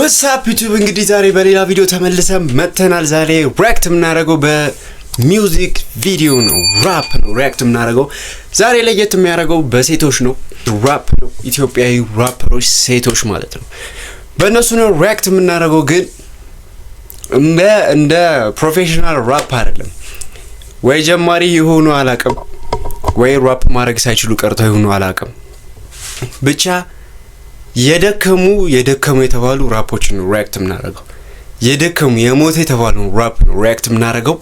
WhatsApp YouTube እንግዲህ ዛሬ በሌላ ቪዲዮ ተመልሰን መጥተናል። ዛሬ ሪአክት የምናደርገው በሚውዚክ ቪዲዮ ነው፣ ራፕ ነው ሪአክት የምናደርገው። ዛሬ ለየት የሚያደርገው በሴቶች ነው፣ ራፕ ነው። ኢትዮጵያዊ ራፐሮች ሴቶች ማለት ነው። በእነሱ ነው ሪአክት የምናደርገው፣ ግን እንደ ፕሮፌሽናል ራፕ አይደለም። ወይ ጀማሪ የሆኑ አላቅም፣ ወይ ራፕ ማድረግ ሳይችሉ ቀርተው የሆኑ አላቅም። ብቻ የደከሙ የተባሉ ራፖችን ነው ሪአክት የምናደርገው። የደከሙ የሞተ የተባሉ ራፕ ነው ሪአክት የምናደርገው።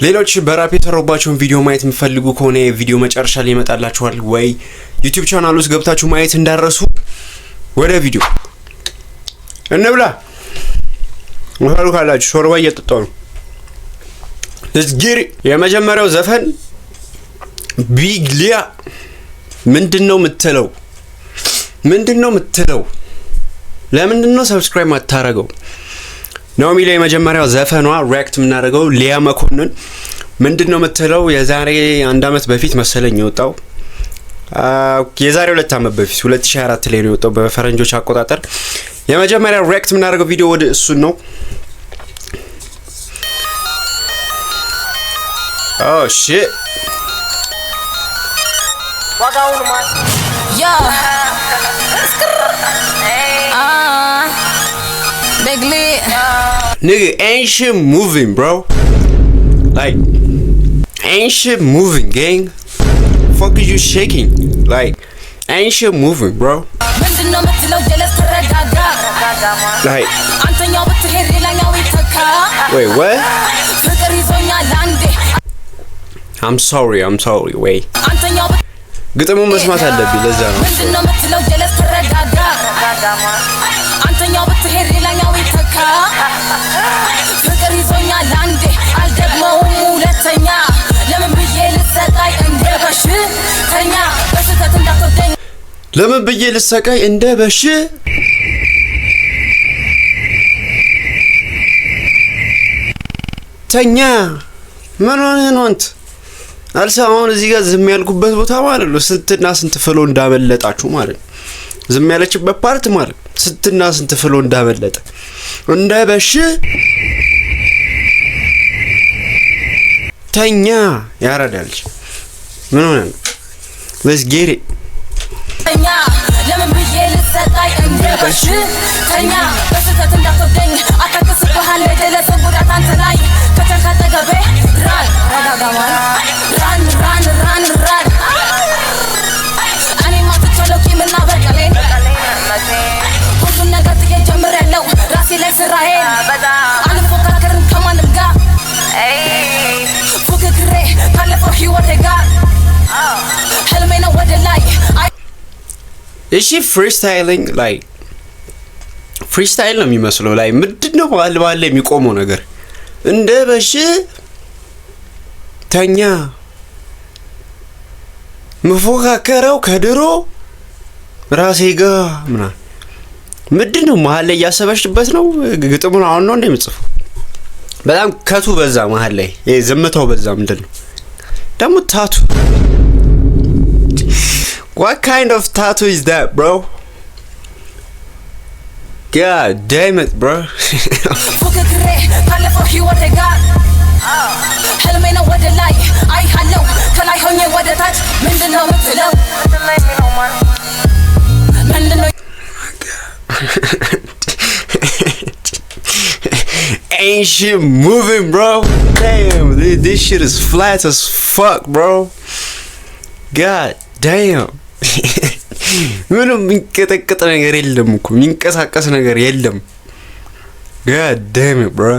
ሌሎች በራፕ የተሰሩባቸውን ቪዲዮ ማየት የምትፈልጉ ከሆነ ቪዲዮ መጨረሻ ላይ ይመጣላችኋል፣ ወይ ዩቲዩብ ቻናል ውስጥ ገብታችሁ ማየት እንዳረሱ። ወደ ቪዲዮ እንብላ። ወሃሉ ካላችሁ ሾርባ እየጠጣሁ ነው። ለዝጊሪ የመጀመሪያው ዘፈን ቢግ ሊያ ምንድነው የምትለው? ለምንድነው ሰብስክራይብ ማታረገው? ነው የሚለው የመጀመሪያው ዘፈኗ ሪአክት የምናደርገው ሊያ መኮንን ምንድነው የምትለው? የዛሬ 1 አመት በፊት መሰለኝ የወጣው፣ የዛሬ 2 አመት በፊት 2024 ላይ ነው የወጣው በፈረንጆች አቆጣጠር። የመጀመሪያው ሪአክት የምናደርገው ቪዲዮ ወደ እሱ ነው። ኦ ሺት ዋጋውን ማን ያ Bigly nigga ain't shit moving, bro. Like ain't shit moving, gang. Fuck is you shaking? Like ain't shit moving, bro. Like wait, what? I'm sorry, wait. ግጥሙ መስማት አለብኝ ለዛ ነው። አንተኛው በትሄድ ሌላኛው ይተካ ፍቅር ይዞኛል አንዴ አልደግመውም ሁለተኛ ለምን ብዬ ልሰቃይ እንደ በሽተኛ በስተት እንዳትወደኝ ለምን ብዬ ልሰቃይ እንደ በሽተኛ ምን ሆነ ነው አንተ አልሰማውን እዚህ ጋር ዝም ያልኩበት ቦታ ማለት ነው። ስንትና ስንት ፍሎ እንዳበለጣችሁ ማለት ነው። ዝም ያለችበት ፓርት ማለት ስንትና ስንት ፍሎ እንዳበለጠ እንደ በሽተኛ ያራዳልሽ ምን ሆነ ነው? let's get it ተኛ ለምን ብዬ ልሰቃይ እንደ በሽተኛ በስተት እንዳትወደኝ አታከስብሃል ለደለፈ ጉዳት አንተ ላይ ከተካተገበ ራን ረጋጋማን ራን እኔ ማትቻለው ቂምና በቀሌን ሁሉን ነገር ጥዬ ጀምሬያለሁ ራሴ ላይ ስራዬን አልፎካከርም ከማንም ጋር ፉክክሬ ካለፈው ህይወቴ ጋር ህልሜ ነው ወደ ላይ። Is she freestyling? Like freestyle ነው የሚመስለው። ላይ ምንድነው ባለ የሚቆመው ነገር እንደ በሽተኛ መፎካከረው ከድሮ ራሴ ጋር ምንድነው መሀል ላይ ያሰበሽበት ነው? ግጥሙን አሁን ነው እንደምጽፈው በጣም ከቱ በዛ መሀል ላይ ዝምታው በዛ። ምንድነው ደግሞ ታቱ? What kind of tattoo is that, bro? God damn it, bro. Ain't shit moving, bro. Damn, this shit is flat as fuck, bro. God damn. ምንም የሚንቀጠቀጥ ነገር የለም እኮ የሚንቀሳቀስ ነገር የለም። God damn it, bro.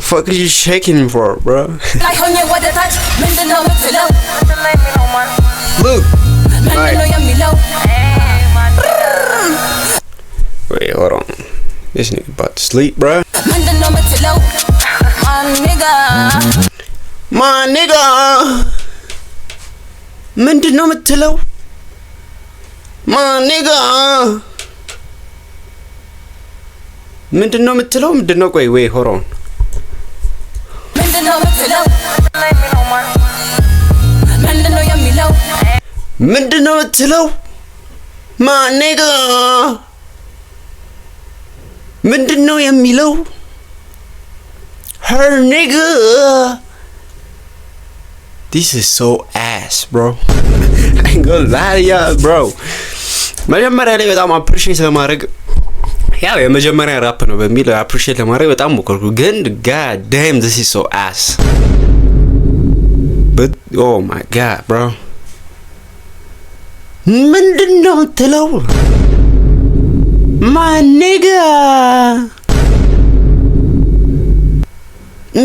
Fuck are you shaking for, bro? Look. Wait, hold on. This nigga about to sleep, bro. My nigga. ምንድነው የምትለው? ማንጋ ምንድነው የምትለው? ቆይ ወይ ሆሮን ምንድነው የምትለው? ምንድነው የምትለው? ማንጋ ምንድነው የሚለው? her nigga. This is so ass, bro. I ain't gonna lie to you, bro. መጀመሪያ ላይ በጣም አፕሪሺየት ለማድረግ ያው የመጀመሪያ ራፕ ነው በሚል አፕሪሺየት ለማድረግ በጣም ሞከርኩ፣ ግን god damn this is so ass. But oh my god, bro. ምንድነው ትለው? my nigga.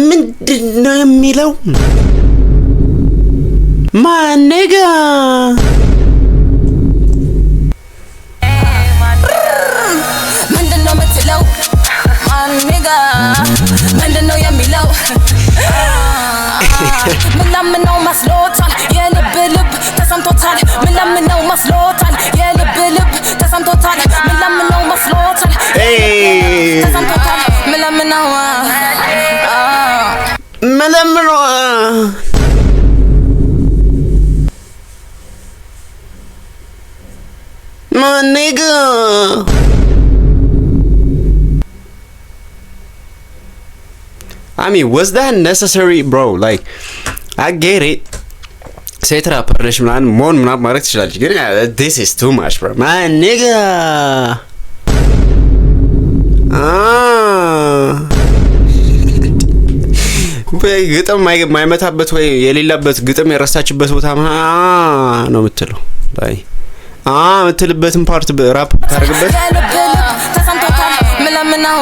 ምንድነው የሚለው? my nigga. ምንድነው የምትለው? my nigga. ምንድነው የሚለው? ምንለምነው መስሎታል የልብ ልብ ተሰምቶታል። ምንለምነው መስሎታል የልብ ልብ ተሰምቶታል። ምንለምነው መስሎታል ተሰምቶታል። ምንለምነው my nigga. I mean, was that necessary, bro? Like, I get it. ሴት ራፐር ነሽ ምናምን መሆን ምናምን ማድረግ ትችላለች፣ ግን this is too much, bro. my nigga. ግጥም ማይመታበት ወይ የሌላበት ግጥም የረሳችበት ቦታ ነው የምትለው ላይ የምትልበትን ፓርት ራፕ ታደርግበት ተሰምቶታል። ምለምነው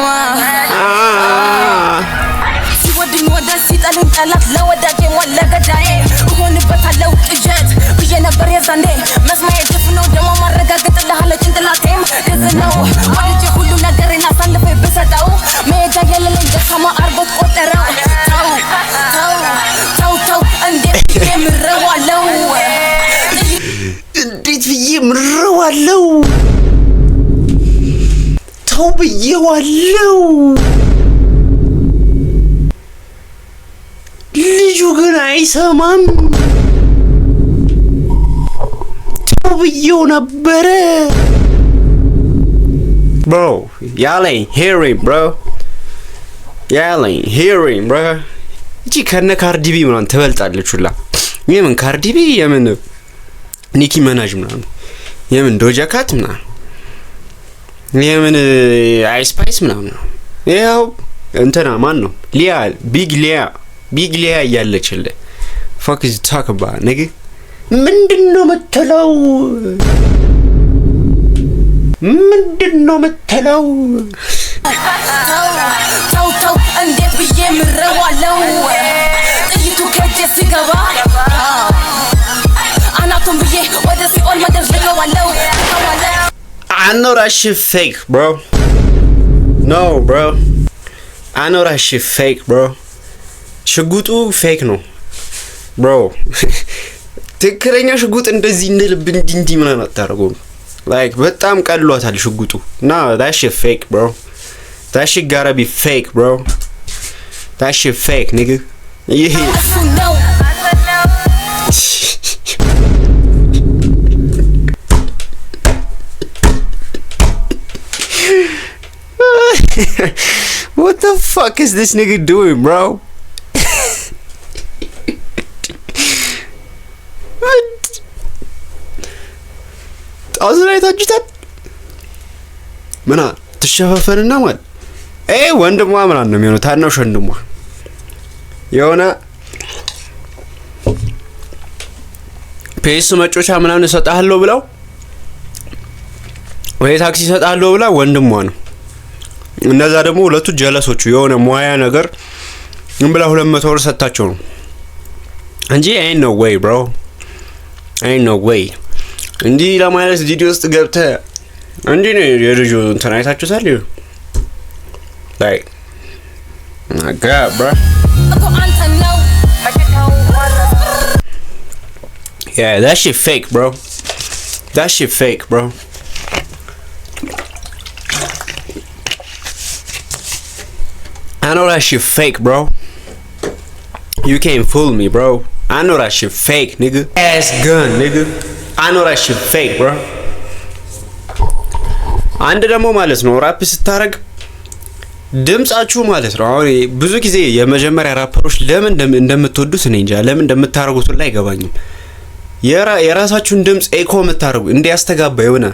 ሲወድኝ ወዳጅ ሲጠሉኝ ጠላት ለወዳጄ ወለገዳዬ እሆንበታለሁ ቅዠት ብዬ ነበር የዛኔ መስማዬ ድፍ ነው ደሞ ማረጋገጥልሃለሁ ጭንቅላቴም ግዝ ነው ወድጄ ሁሉ ነገሬን አሳልፌ ብሰጠው መሄጃ የሌለኝ ደካማ አርጎት ቆጠረው። ተው እንዴት ብዬ ምረዋለው? እንዴት ብዬ ምረዋለው? ተው ብዬዋለው። ልጁ ግን አይሰማም። ተው ብዬው ነበረ። bro yelling hearing bro yelling hearing bro እቺ ከነ ካርዲቢ ምናምን ትበልጣለች ሁላ። የምን ካርዲቢ የምን ኒኪ መናጅ ምናምን የምን ዶጃ ካት ምናምን የምን አይስፓይስ ምናምን ነው። ያው እንትና ማን ነው ሊያ ቢግ ሊያ እያለችለ fuck is talk about nigga? ምንድነው መተለው? ምንድነው መተለው? ተው እንዴት ብዬ ምረዋለው? ጥይቱ ከጄ ሲገባ አናቱን ብዬ ወደ ሲኦል መደር ልገዋለው። I know that shit fake, bro. No, bro. I know that shit fake, bro. ሽጉጡ ፌክ ነው bro. ትክክለኛ ሽጉጥ እንደዚህ እንደልብ እንዲ ምናምን አታረጉም። like በጣም ቀሏታል ሽጉጡ። Nah, that shit fake, bro. That shit gotta be fake, bro. That shit fake, nigga. Yeah. What the fuck is this nigga doing, bro? አዝራይታችሁታል ምና ተሸፋፈንና ማለት ወንድሟ ምናምን ነው የሚሆነው። ታናሽ ወንድሟ የሆነ ፔስ መጮቻ ምናምን እሰጣለሁ ብለው ወይ ታክሲ እሰጣለሁ ብላ ወንድሟ ነው። እነዛ ደግሞ ሁለቱ ጀለሶቹ የሆነ ሙያ ነገር እንብላ 200 ብር ሰጣቸው ነው እንጂ ain't no way, bro. ain't no way. እንዲ ለማለት ቪዲዮ ውስጥ ገብተ እንዲ ነው የልጁ እንትን አይታችሁታል? like my god, bro. Yeah, that shit fake, bro. That shit fake, bro. I know that shit fake, bro. You can't fool me, bro. I know that shit fake, nigga. Ass gun, nigga. I know that shit fake, bro. አንድ ደግሞ ማለት ነው ራፕ ስታረግ ድምጻችሁ ማለት ነው። አሁን ብዙ ጊዜ የመጀመሪያ ራፐሮች ለምን እንደምትወዱት እኔ እንጃ፣ ለምን እንደምታረጉት ላይ አይገባኝም። የራሳችሁን ድምጽ ኤኮ የምታረጉ እንዲያስተጋባ የሆነ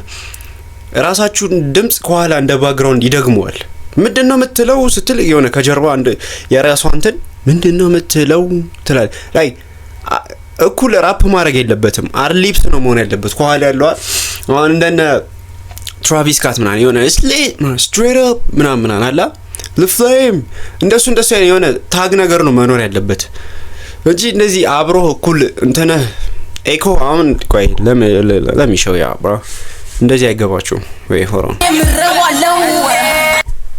ራሳችሁን ድምጽ ከኋላ እንደ ባክግራውንድ ይደግመዋል። ምንድነው የምትለው ስትል የሆነ ከጀርባ አንድ የራሷን እንትን ምንድነው የምትለው ትላል ላይ እኩል ራፕ ማድረግ የለበትም። አርሊፕስ ነው መሆን ያለበት ከኋላ ያለው አሁን እንደነ ትራቪስ ስኮት ምናምን የሆነ ስትሬት አፕ ምናምን አላ ለፍሌም እንደሱ የሆነ ታግ ነገር ነው መኖር ያለበት እንጂ እንደዚህ አብሮ እኩል እንተነ ኤኮ አሁን ቆይ ለሚሾው ያ ብሮ እንደዚህ አይገባችሁም ወይ ሆሮ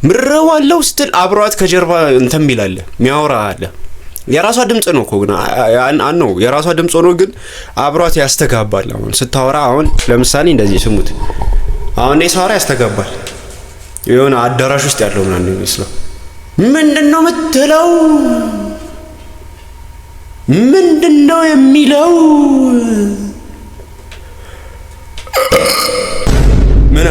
ምረዋለው ስትል አብሯት ከጀርባ እንተም ይላል ሚያወራ አለ። የራሷ ድምጽ ነው እኮ ግን ነው የራሷ ድምጽ ነው ግን አብሯት ያስተጋባል። አሁን ስታወራ አሁን ለምሳሌ እንደዚህ ስሙት። አሁን ሳወራ ያስተጋባል። የሆነ አዳራሽ ውስጥ ያለው ምናምን ይመስላል። ምንድነው የምትለው? ምንድነው የሚለው? ምና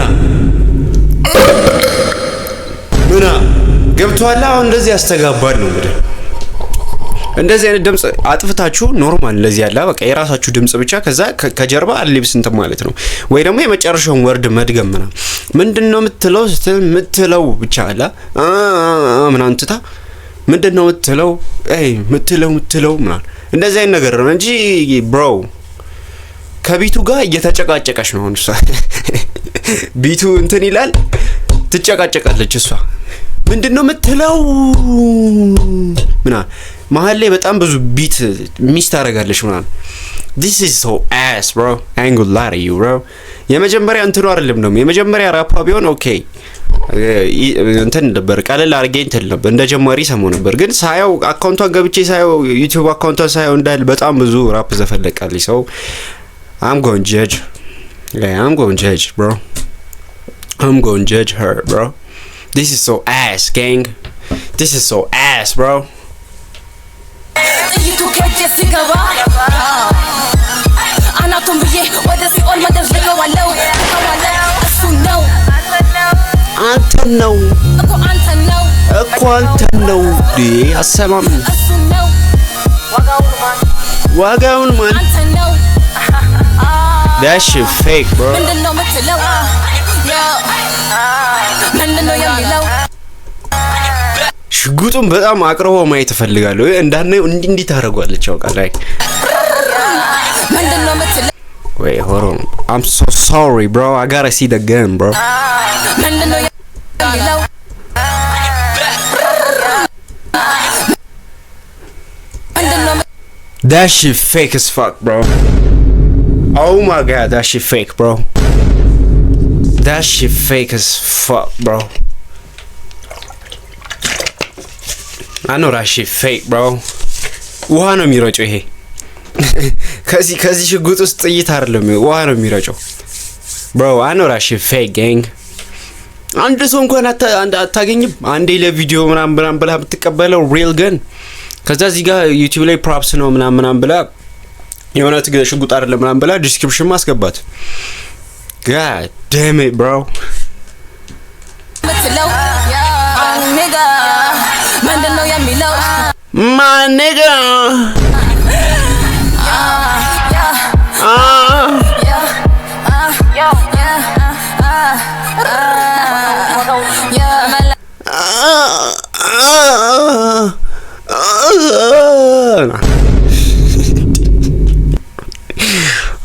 ገብቷል። አሁን እንደዚህ ያስተጋባል ነው እንግዲህ እንደዚህ አይነት ድምጽ አጥፍታችሁ ኖርማል እንደዚህ ያለ በቃ የራሳችሁ ድምጽ ብቻ ከዛ ከጀርባ አልሊብስ እንት ማለት ነው። ወይ ደግሞ የመጨረሻውን ወርድ መድገም ምንድነው የምትለው ስትል የምትለው ብቻ አለ ምናምን ትታ ምንድነው የምትለው የምትለው ምናምን እንደዚህ አይነት ነገር ነው እንጂ ብሮ ከቢቱ ጋር እየተጨቃጨቀሽ ነው። እሷ ቢቱ እንትን ይላል ትጨቃጨቃለች እሷ ምንድነው የምትለው ምናምን መሀል ላይ በጣም ብዙ ቢት ሚስ ታደርጋለች ምናምን። this is so ass bro I ain't gonna lie to you bro የመጀመሪያ እንትኑ አይደለም ነው የመጀመሪያ ራፓ ቢሆን ኦኬ እንትን ነበር ቀለል አድርጌ እንትን ነበር እንደ ጀማሪ ሰሞን ነበር። ግን ሳያው አካውንቷን ገብቼ ሳያው ዩቲዩብ አካውንቷን ሳያው እንዳል በጣም ብዙ ራፕ ዘፈለቃለች ሰው I'm going to judge bro I'm going to judge her bro. This is so ass gang. This is so ass bro. You can't just go አናቱን ብዬ ወደ ሲኦል መደርዘው ዋለው አንተ ነው አሰማም ዋጋውን ማን That shit fake bro. ሽጉጡን በጣም አቅርቦ ማየት ፈልጋለሁ እንዳነው እንዴ ታረጋለች ያውቃል ላይ Wait hold on I'm so sorry bro I gotta see the gun bro That shit fake as fuck bro Oh my god that shit fake bro That shit fake as fuck bro I know that shit fake bro ውሃ ነው የሚረጨው ይሄ ከዚህ ሽጉጥ ውስጥ ጥይት አይደለም ውሃ ነው የሚረጨው bro I know that shit fake gang አንድ ሰው እንኳን አታገኝም አንዴ ለቪዲዮ ምናምን ብላ ብትቀበለው real gun ከዛ እዚህ ጋር ዩቲዩብ ላይ props ነው ምናምን ብላ የሆነ ሽጉጥ አይደለም ምናምን ብላ ዲስክሪፕሽን ማስገባት god damn it bro My nigga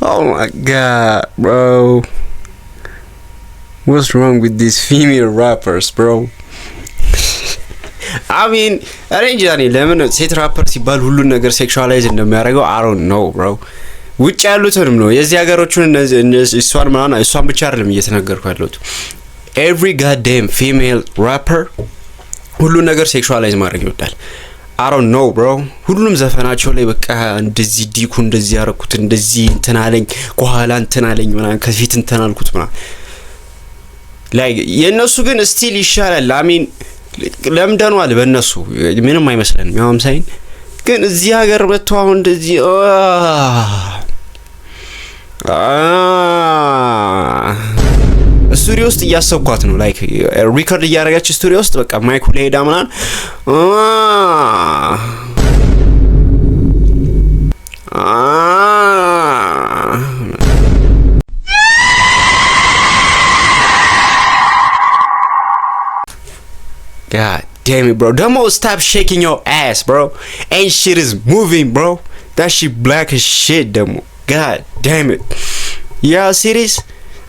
Oh my god bro What's wrong with these female rappers bro I mean arrange ለምን ሴት ራፐር ሲባል ሁሉ ነገር ሴክሹአላይዝ እንደሚያደርገው I don't know bro ውጭ ያሉትንም ነው የዚህ ሀገሮቹን እሷን ማና እሷን ብቻ አይደለም እየተናገርኩ ያለሁት every goddamn female rapper ሁሉ ነገር ሴክሹአላይዝ ማድረግ ይወዳል I don't know bro ሁሉም ዘፈናቸው ላይ በቃ እንደዚህ ዲኩ እንደዚህ ያረኩት እንደዚህ እንተናለኝ ከኋላ እንተናለኝ ምናምን ከፊት እንተናልኩት ምናምን like የነሱ ግን ስቲል ይሻላል I mean ለምደኗል በእነሱ ምንም አይመስልንም ያውም ሳይን ግን እዚህ ሀገር መጥተው አሁን እንደዚህ ስቱዲዮ ውስጥ እያሰብኳት ነው ላይክ ሪከርድ እያደረጋች ስቱዲዮ ውስጥ በቃ ማይኩ ላይ ሄዳ ምናምን God damn it, bro. Demo, stop shaking your ass, bro. Ain't shit is moving, bro. That shit black as shit, Demo. God damn it. Yeah, serious?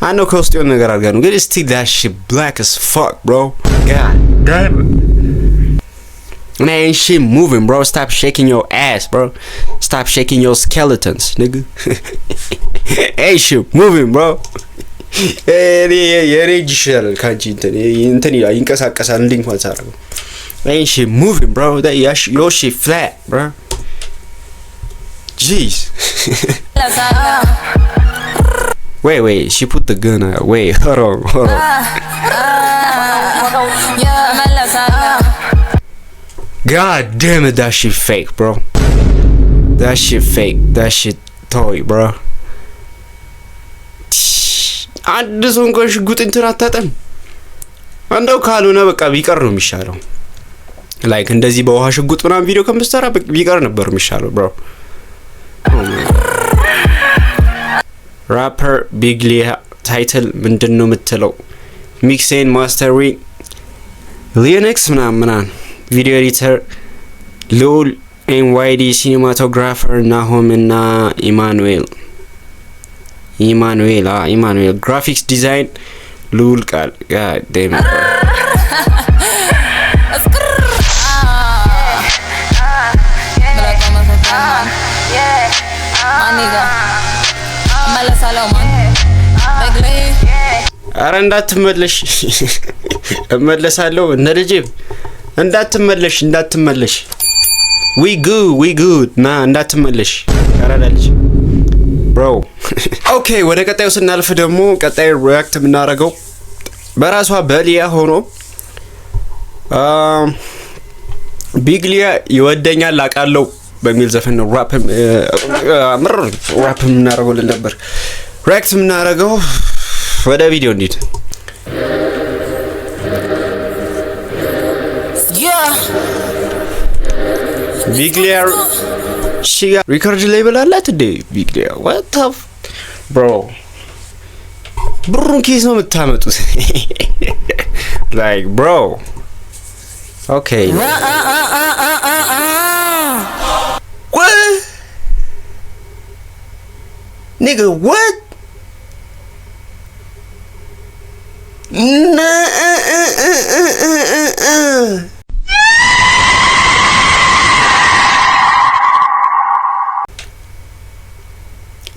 I know cost you ነገር አድርጋ ነው ግን still that shit black as fuck, bro. God damn it. And ain't shit moving, bro. Stop shaking your ass, bro. Stop shaking your skeletons, nigga. Ain't shit moving, bro. የሬጅ ይሻላል ካንቺ እንትን ይንቀሳቀሳል እንዴ እንኳን ሳረገው ain't shit moving, bro. That your shit flat, bro. Jeez. Wait, she put the gun out. Wait, hold on. God damn it, that shit fake, bro. That shit fake. That shit toy, bro. አንድ ሰው እንኳን ሽጉጥ እንትን አታጠም አንደው ካልሆነ በቃ ቢቀር ነው የሚሻለው ላይክ እንደዚህ በውሃ ሽጉጥ ምናምን ቪዲዮ ከምትሰራ ቢቀር ነበር የሚሻለው bro ራፐር ቢግሊያ ታይትል ምንድነው የምትለው ሚክሲንግ ማስተሪንግ ሊነክስ ምናምን ቪዲዮ ኤዲተር ሉል ኤንዋይዲ ሲኒማቶግራፈር ናሆም እና ኢማኑኤል graphics design lul ቃል god damn it አረ እንዳትመለሽ እመለሳለሁ እነ ልጅ እንዳትመለሽ we good ና እንዳትመለሽ አራዳልሽ bro okay ወደ ቀጣዩ ስናልፍ ደግሞ ቀጣይ ሪአክት የምናደርገው በራሷ በሊያ ሆኖ ቢግሊያ ይወደኛል አቃለው በሚል ዘፈን ነው ራፕ የምናደርገው ነበር ሪአክት የምናደርገው ወደ ቪዲዮ እንሂድ ቢግሊያ she got record label አላት እንዴ ቢግሊያ what the bro ብሩን ኬስ ነው የምታመጡት like bro okay what nigga what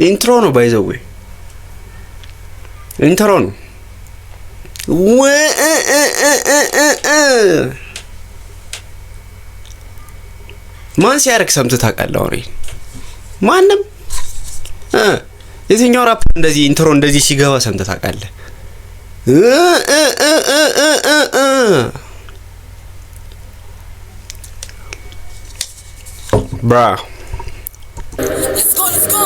intro no by the way intro no ማን ሲያርክ ሰምተህ ታውቃለህ አውሪ ማንም የትኛው ራፕ እንደዚህ ኢንትሮ እንደዚህ ሲገባ ሰምተህ ታውቃለህ bro let's go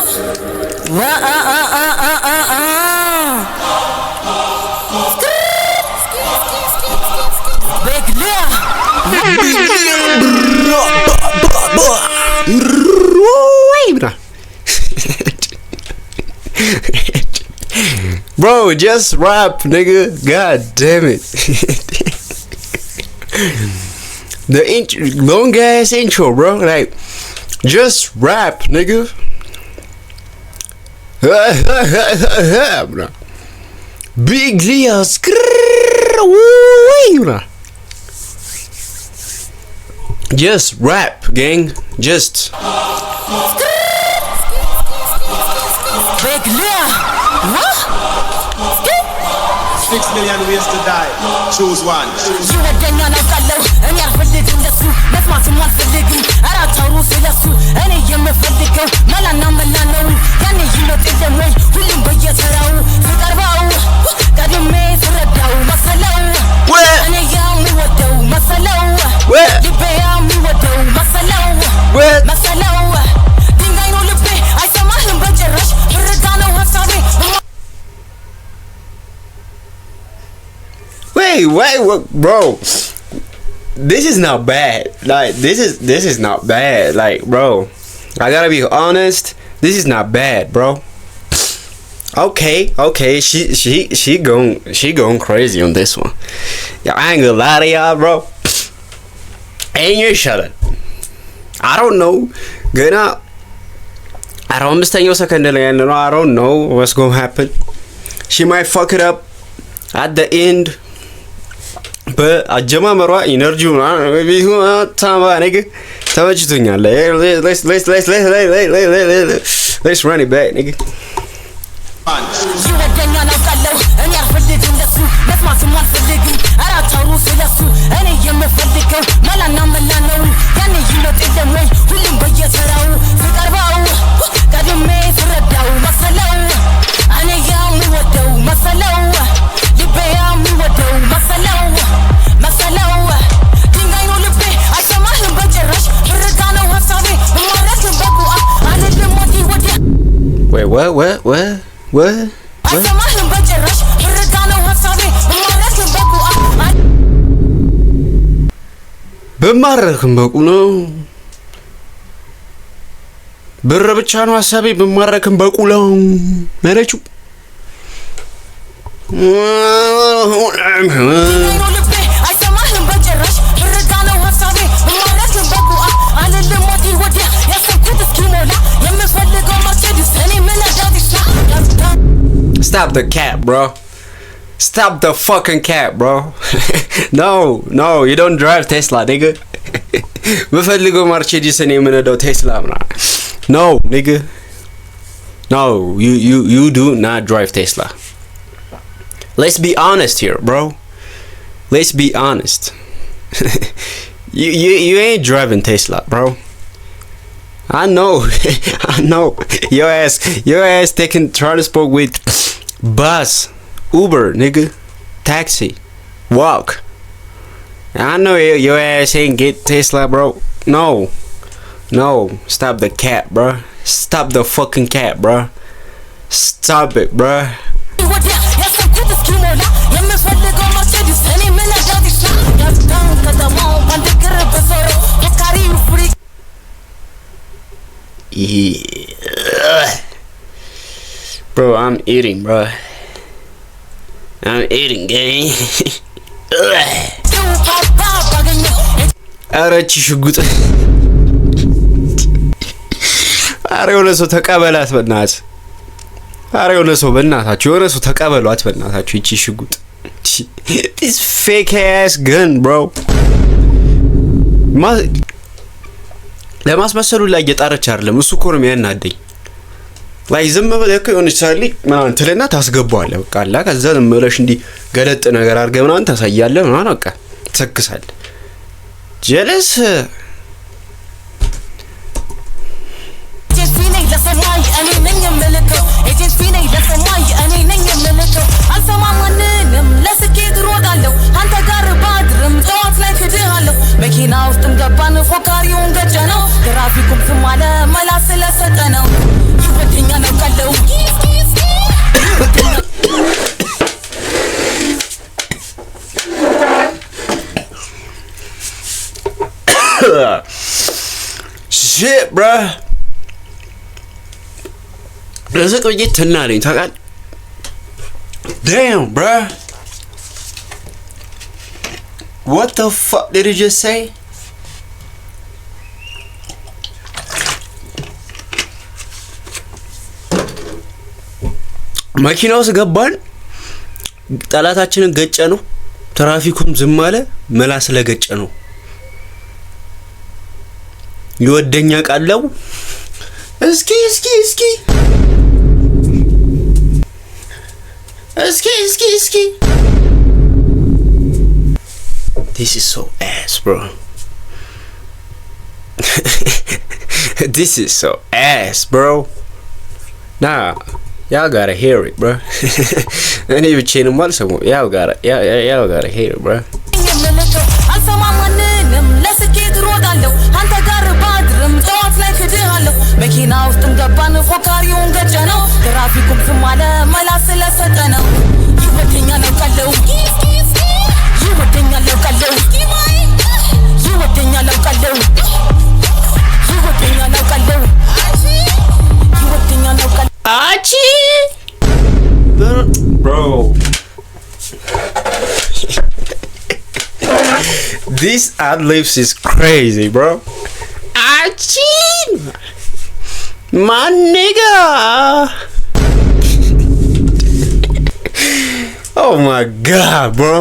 bro just rap nigga god damn it the long ass intro bro like just rap nigga bro big Leos just rap gang just big Leo 6 million ways to die. Choose one. You had done none of that low, and you're religion the suit. That's my someone for living. I don't tell you, say that's true. And you may feel the go. Malana, can you not take them way? Who you buy your tarot? You got about that you may for a dough. Masala. Where? And you young me what do? Masala. Where? You pay me what do? Masala. Where? Masala. Think I know the pay. I saw my him, but you rush. You're a gun of wasabi. bro. This is not bad. Like this is not bad. Like, bro, I gotta be honest. This is not bad, bro. Okay. She going crazy on this one. Yeah, I ain't gonna lie to y'all, bro. And you shut it. I don't know. Gonna 45ኛው ሰከንድ ላይ ያለ ነው. I don't know what's gonna happen. She might fuck it up at the end. በአጀማመሯ ኢነርጂው ታማነግ ተመችቶኛል. Let's run it back, nigga. ይወደኛል አውቃለሁ እኔ አልፈልግም ለሱ መስማትም አልፈልግም ኧረ አታውሩ ስለሱ እኔ የምፈልገው መላና መላ ነው ያኔ ይመጥ የለም ወይ ሁሉም በየተራው ስቀርበው ቀድሜ ስረዳው መሰለው እኔ የምወደው መሰለው ልቤ የምወደው መሰለው ድንጋይ ነው ልቤ አይሰማህም በጭራሽ ብርጋ ነው ሀሳቤ በማረክም በቁአ አልልም ወዲህ ወዲያ What? አይሰማህም በጭራሽ ብርጋ ነው ሀሳቤ በማረክም በቁአ በማረክም በቁ ነው ብር ብቻ ነው ሀሳቤ በማረክም በቁ ነው መረቹ አይሰማህም በጭራሽ ብርጋ ነው ሀሳቤ በማረክም በቁአ አልልም ወዲህ ወዲያ ያሰብኩት እስኪሞላ የምፈልገው መርሴዲስ እኔ ምን አዳዲስ Stop the cap, bro. Stop the fucking cap, bro. No, you don't drive Tesla, nigga. በፈልገው Mercedes እኔ የምነዳው Tesla ምናምን. No, nigga. No, you do not drive Tesla. Let's be honest here, bro. Let's be honest. You ain't driving Tesla, bro. I know. Your ass taking transport with bus, Uber, nigga, taxi, walk. I know your ass ain't get Tesla, bro. No, stop the cap, bro. Stop the fucking cap, bro. Stop it, bro. Yeah. Bro, I'm eating, bro. I'm eating, gang. አረቺ ሽጉጥ አረ የሆነ ሰው ተቀበላት በእናት አረ የሆነ ሰው በእናታችሁ የሆነ ሰው ተቀበሏት በእናታችሁ እቺ ሽጉጥ this fake ass gun, bro. ለማስመሰሉ ላይ እየጣረች አይደለም እሱ እኮ ነው የሚያናደኝ ላይ ዝም ብለህ እኮ የሆነች ሳሊ ማን ትለና ታስገባዋለህ በቃ አላ ከዛ ዝም ብለሽ እንዲ ገለጥ ነገር አድርገህ ምናምን ታሳያለህ ምናምን በቃ ትሰክሳለህ ጀለስ መኪና ውስጥም ገባን ፎካሪውን ገጨ ነው ትራፊኩም ስማለ መላ ስለሰጠ ነው ይወደኛ ነው ካለው shit, bruh. ለዘቅ ብዬ ትናለኝ ታውቃለህ damn, bruh. What the fuck did you just say? መኪና ውስጥ ገባን ጠላታችንን ገጨ ነው ትራፊኩም ዝም አለ መላ ስለገጨ ነው ይወደኛ ቃለው እስኪ This is so ass, bro. This is so ass, bro. Nah, y'all gotta hear it, bro. And even chaining mal some, y'all gotta hear it, bro. መኪና ውስጥም ገባን ፎካሪውን ገጨ ነው ትራፊኩም ስማለ መላ ስለሰጠ ነው ይወደኛ ነው ካለው ይወደኛል አውቃለሁ ይወደኛል አውቃለሁ ይወደኛል አውቃለሁ ይወደኛል አውቃለሁ አቺ bro this ad-libs is crazy bro achi my nigga oh my god bro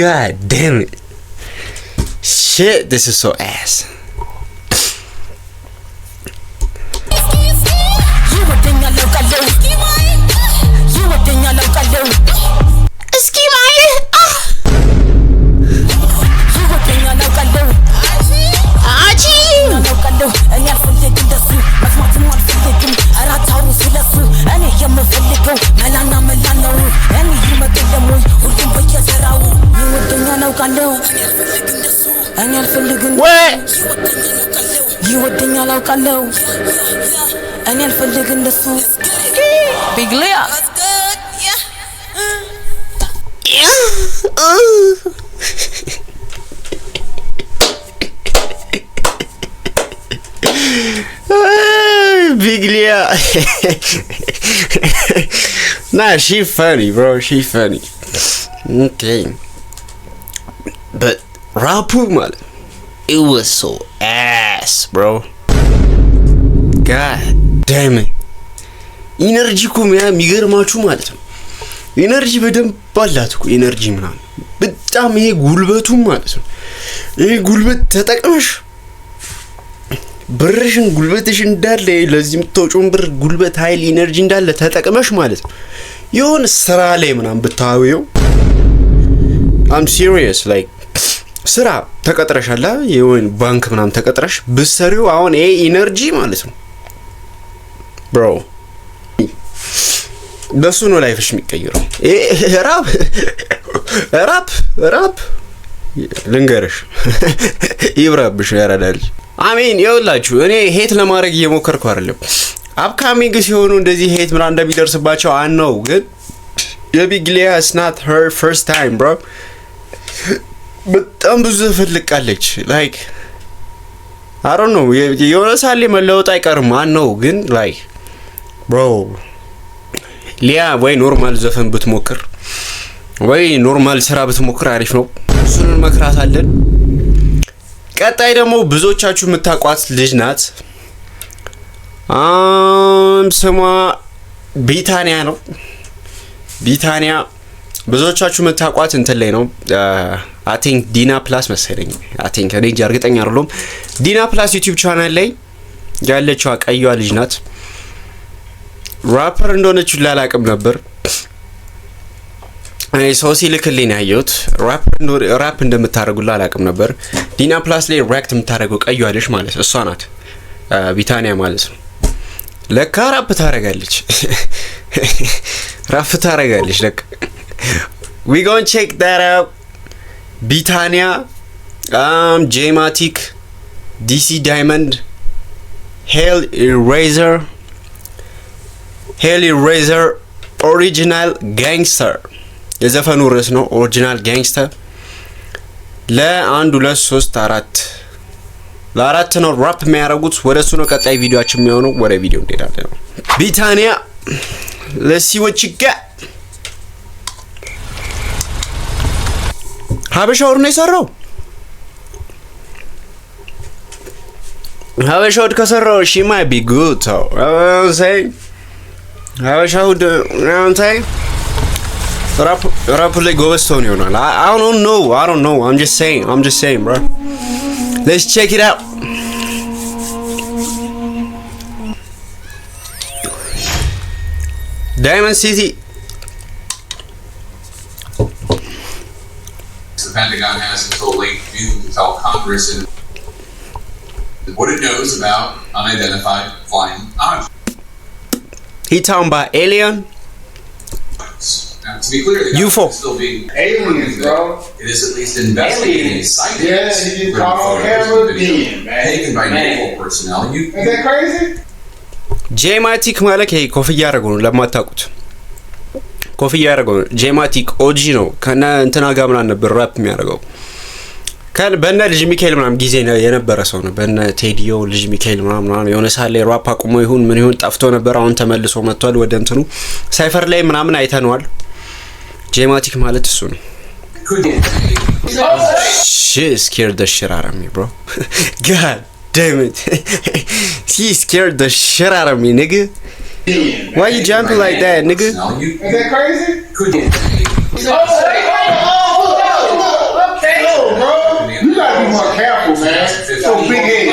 god damn it shit this is so ass ይወደኛል አውቃለሁ እኔ አልፈልግ እንደሱ Big Lea Big Lea nah she funny bro she funny okay but rapu mal it was so ass bro god damn it ኢነርጂ እኮ የሚገርማችሁ ማለት ነው ኢነርጂ በደንብ ባላት እኮ ኢነርጂ ምናምን በጣም ይሄ ጉልበቱ ማለት ነው ይሄ ጉልበት ተጠቅመሽ ብርሽን ጉልበትሽ እንዳለ ለዚህ የምትወጪውን ብር ጉልበት ኃይል ኢነርጂ እንዳለ ተጠቅመሽ ማለት ነው የሆነ ስራ ላይ ምናምን ብታዊው I'm serious like ስራ ተቀጥረሻላ የሆነ ባንክ ምናምን ተቀጥረሽ ብትሰሪው አሁን ይሄ ኢነርጂ ማለት ነው bro በሱ ነው ላይፍሽ የሚቀየረው ራፕ ልንገርሽ ይብራብሽ ያራዳል አሜን ይውላችሁ እኔ ሄት ለማድረግ እየሞከርኩ አይደለም አፕካሚንግ ሲሆኑ እንደዚህ ሄት ምናምን እንደሚደርስባቸው አነው ግን የቢግ ሊያ is not her first time bro በጣም ብዙ ፈልቃለች like I don't know የሆነ ሳሌ መለወጥ አይቀርም አነው ግን like bro ሊያ ወይ ኖርማል ዘፈን ብትሞክር ወይ ኖርማል ስራ ብትሞክር አሪፍ ነው እሱን መክራታለን ቀጣይ ደግሞ ብዙዎቻችሁ የምታቋት ልጅ ናት ስሟ ቢታኒያ ነው ቢታኒያ ብዙዎቻችሁ የምታቋት እንትን ላይ ነው I think ዲና ፕላስ መሰለኝ I think እኔ እርግጠኛ አይደለም ዲና ፕላስ ዩቲዩብ ቻናል ላይ ያለችው ቀይዋ ልጅ ናት ራፐር እንደሆነች ላላቅም ነበር እኔ ሶሲ ልክልኝ ያየሁት ራፕ እንደምታረጉላ አላቅም ነበር ዲና ፕላስ ላይ ራክት የምታረገው ቀይዋ ልጅ ማለት እሷ ናት ቢታኒያ ማለት ነው ለካ ራፕ ታረጋለች ለካ we gonna check that out ቢታኒያ ጄማቲክ DC Diamond Hell Eraser Original Gangster የዘፈኑ ርዕስ ነው Original Gangster ለ1 2 3 4 ለአራት ነው ራፕ የሚያደርጉት ወደሱ ነው ቀጣይ ቪዲዮአችን የሚሆነው ወደ ቪዲዮ እንሄዳለን ቢታኒያ let's see what you got ሀበሻው ነው የሰራው ሀበሻው ከሰራው she might be good so I'm saying ሀበሻው I'm saying rap ላይ ጎበዝ ሰው ነው ይሆናል I don't know I'm just saying bro let's check it out Diamond City The Pentagon has until late June to tell Congress what it knows about unidentified flying objects. He talking about alien? Now, to be clear, the UFO. is still being aliens, bro. It is at least investigating sightings. Yes, you call him a being, man. Taken by naval personnel. Is that crazy? ጄማቲክ ማለት ይሄ ኮፍያ ያደረጉ ነው ለማታውቁት ኮፍያ ያደረገው ጄማቲክ ኦጂ ነው። ከነ እንትና ጋር ምናምን ነበር ራፕ የሚያደርገው በእነ ልጅ ሚካኤል ምናምን ጊዜ የነበረ ሰው ነው። በእነ ቴዲዮ ልጅ ሚካኤል ምናምን የሆነ ሳለ ራፕ አቁሞ ይሁን ምን ይሁን ጠፍቶ ነበር። አሁን ተመልሶ መጥቷል ወደ እንትኑ ሳይፈር ላይ ምናምን አይተነዋል። ጄማቲክ ማለት እሱ ነው። Shit scared the shit out of me, bro. God damn it. He scared the shit out of me, nigga. Why you jumping like that, nigga? Is that crazy? Bro. You gotta be more careful, man. So big head.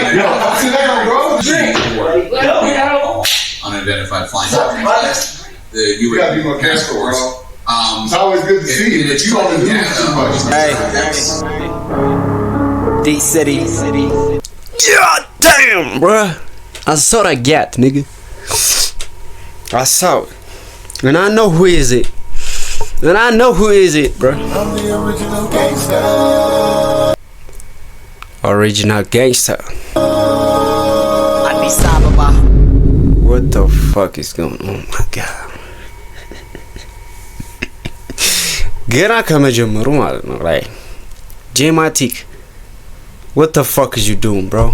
See that, bro? Unidentified flying objects. You gotta be more careful, bro. It's always good to see you, but you don't do too much. Hey. D-City. God damn, bruh. I saw that gap, nigga. I saw it. And I know who is it. And I know who is it, bruh. I'm the original gangster. Original gangster. Addis Ababa. What the fuck is going on? Oh my god. ገና ከመጀመሩ ማለት ነው ላይ ጄማቲክ what the fuck is you doing, bro?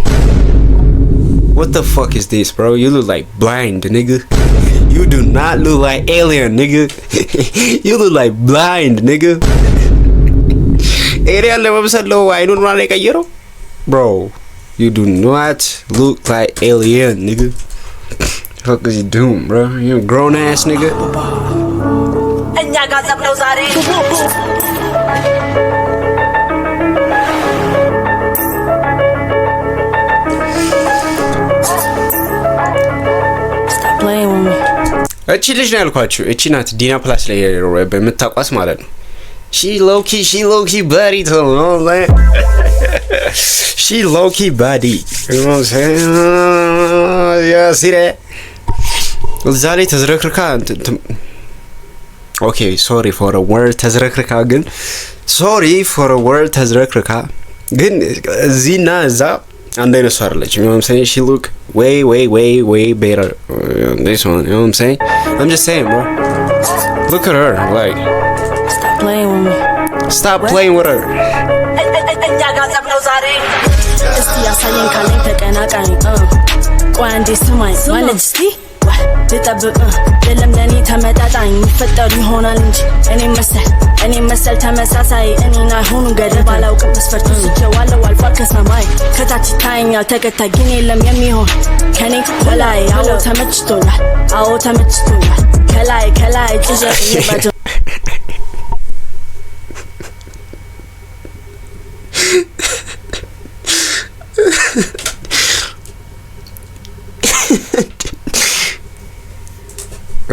What the fuck is this, bro? You look like blind, nigga. You do not look like alien, nigga. You look like blind, nigga. Alien ለመምሰል ነው አይኑን ማለት የቀየረው bro. You do not look like alien, nigga. What the fuck is you doing, bro? You a grown ass nigga. እኛ ጋር ዘብነው ዛሬ እቺ ልጅ ነው ያልኳችሁ። እቺ ናት ዲና ፕላስ ላይ በምታቋስ ማለት ነው። she low key buddy to know that she low key buddy, you know what I'm saying? Yeah, see that? እዛ ላይ ተዝረክርካ okay, sorry for a word ተዝረክርካ ግን እዚህና እዛ አንድ አይነት ሰው አይደለች። you know what I'm saying? She look way better this one, you know what I'm saying? I'm just saying, bro. Look at her, like stop playing with her. እኛ ጋር ዘብነው ዛሬ እስቲ ያሳየን ካለኝ ተቀናቃኝ ቆይ አንዴ ስማኝ ማለት እስቲ ልጠብቅ የለም ለኔ ተመጣጣኝ የሚፈጠሩ ይሆናል እንጂ እኔ መሰል ተመሳሳይ እኔና ሆኑ ገደብ አላውቅም መስፈርቱ ስቼዋለሁ አልፏል ከሰማይ ከታች ይታየኛል ተከታይ ግን የለም የሚሆን ከኔ በላይ አዎ ተመችቶኛል ከላይ ጭዠት ይባጀ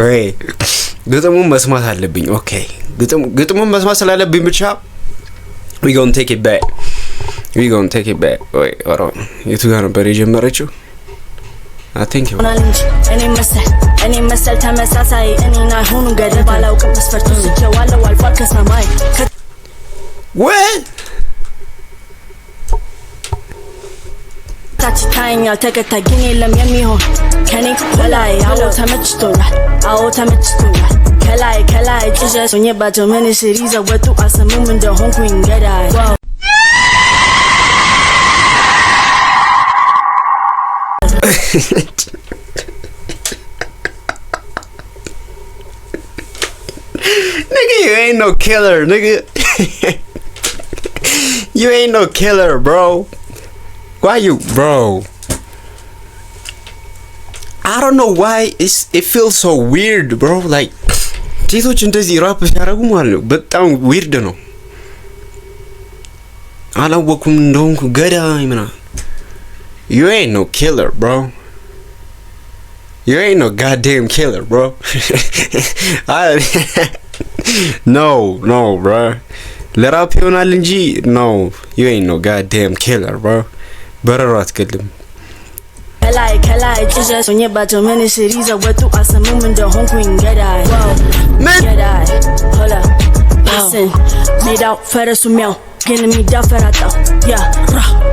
ወይ ግጥሙን መስማት አለብኝ። ኦኬ ግጥሙን መስማት ስላለብኝ ብቻ we gonna take it back. ወይ ኦሮ የቱ ጋር ነበር የጀመረችው? I think እኔ መሰል ተመሳሳይ እኔና ሆኑ ገደብ አላውቅም መስፈርቱ ስቼዋለሁ አልፏል ከሰማይ what ታች ታኛል ተከታይ ግን የለም የሚሆን ከኔ በላይ አዎ ተመችቶኛል ከላይ ጭዠት ሆኜባቸው ምን ስር ይዘው ወጡ አልሰሙም እንደሆንኩኝ ገዳይ nigga, you ain't no killer, nigga. You ain't no killer, bro. Why you, bro? I don't know why it feels so weird, bro. Like ሴቶች እንደዚህ ራፕ ሲያደርጉ ማለት ነው በጣም ዊርድ ነው። አላወኩም እንደሆንኩ ገዳይ ምናምን። You ain't no killer, bro. You ain't no goddamn killer, bro. No, bro. ለራፕ ይሆናል እንጂ no. You ain't no goddamn killer, bro. በረሮ አትገልም። ከላይ ጭዠት ሆኜባቸው ምን ስር ይዘው ወጡ አልሰሙም እንደሆንኩኝ ገዳይ ገዳይ ሆላ ስን ሜዳው ፈረሱ ሚያው ግን የሚዳፈር አጣው ያ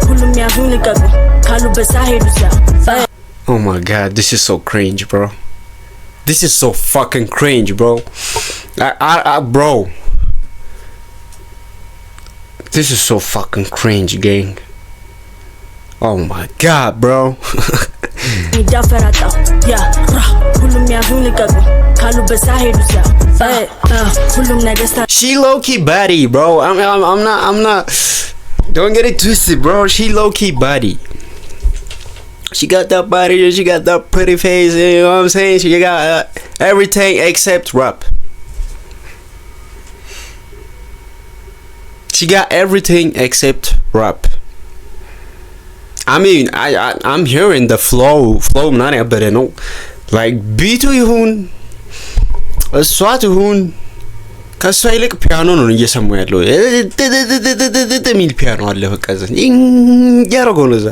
ሁሉም ያዙ ልቀቁ ካሉበት ሳይሄዱ ሲያው Oh my god, this is so cringe, bro. This is so fucking cringe, bro. Bro, this is so fucking cringe, gang. Oh my god, bro. She low-key baddie, bro. I'm not. Don't get it twisted, bro. She low-key baddie. She got that body, she got that pretty face, you know what I'm saying? She got everything except rap. She got everything except rap. I mean, I'm hearing the flow ምናምን ያበደ ነው። like ቢቱ ይሁን እሷ ትሁን ከሷ ይልቅ ፒያኖ ነው እየሰሙ ያለው የሚል ፒያኖ አለ። በቃ ያረገው ነው እዛ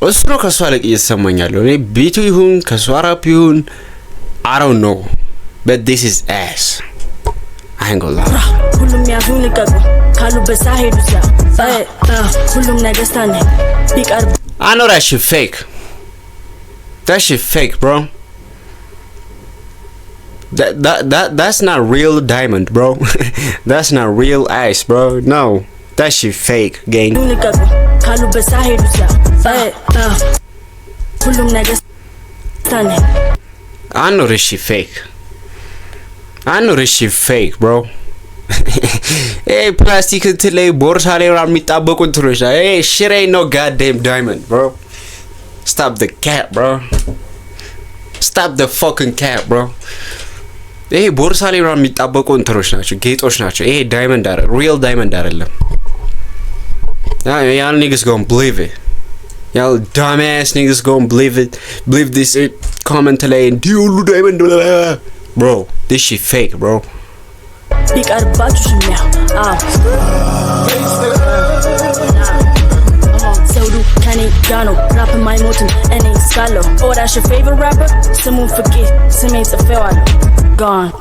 እሱ ነው ከሷ ይልቅ እየተሰማኝ ያለው። እኔ ቢቱ ይሁን ከሷ ራፕ ይሁን I don't know, but this is ass. I ain't gonna lie. ሁሉም ያሁን ልቀቁ ካሉበት ሳይሄዱ ሁሉም ነገስታኔ ቢቀርብ I know that shit fake. That shit fake, bro. That's not real diamond, bro. That's not real ice, bro. No, that shit fake, gang. I know this shit fake. I know this shit fake, bro. Hey, plastic until they boards are around me. Hey, shit ain't no goddamn diamond, bro. Stop the cap, bro. Stop the fucking cap, bro. Hey, boards are around me. Gate or hey, diamond, real diamond. Y'all niggas gonna believe it. Y'all dumbass niggas gonna believe it. Believe this comment and diamond. Bro, this shit fake, bro. Rapping my motion and ain't scholar. Oh, that's your favorite rapper? Someone forget, some ain't the fair one. Gone.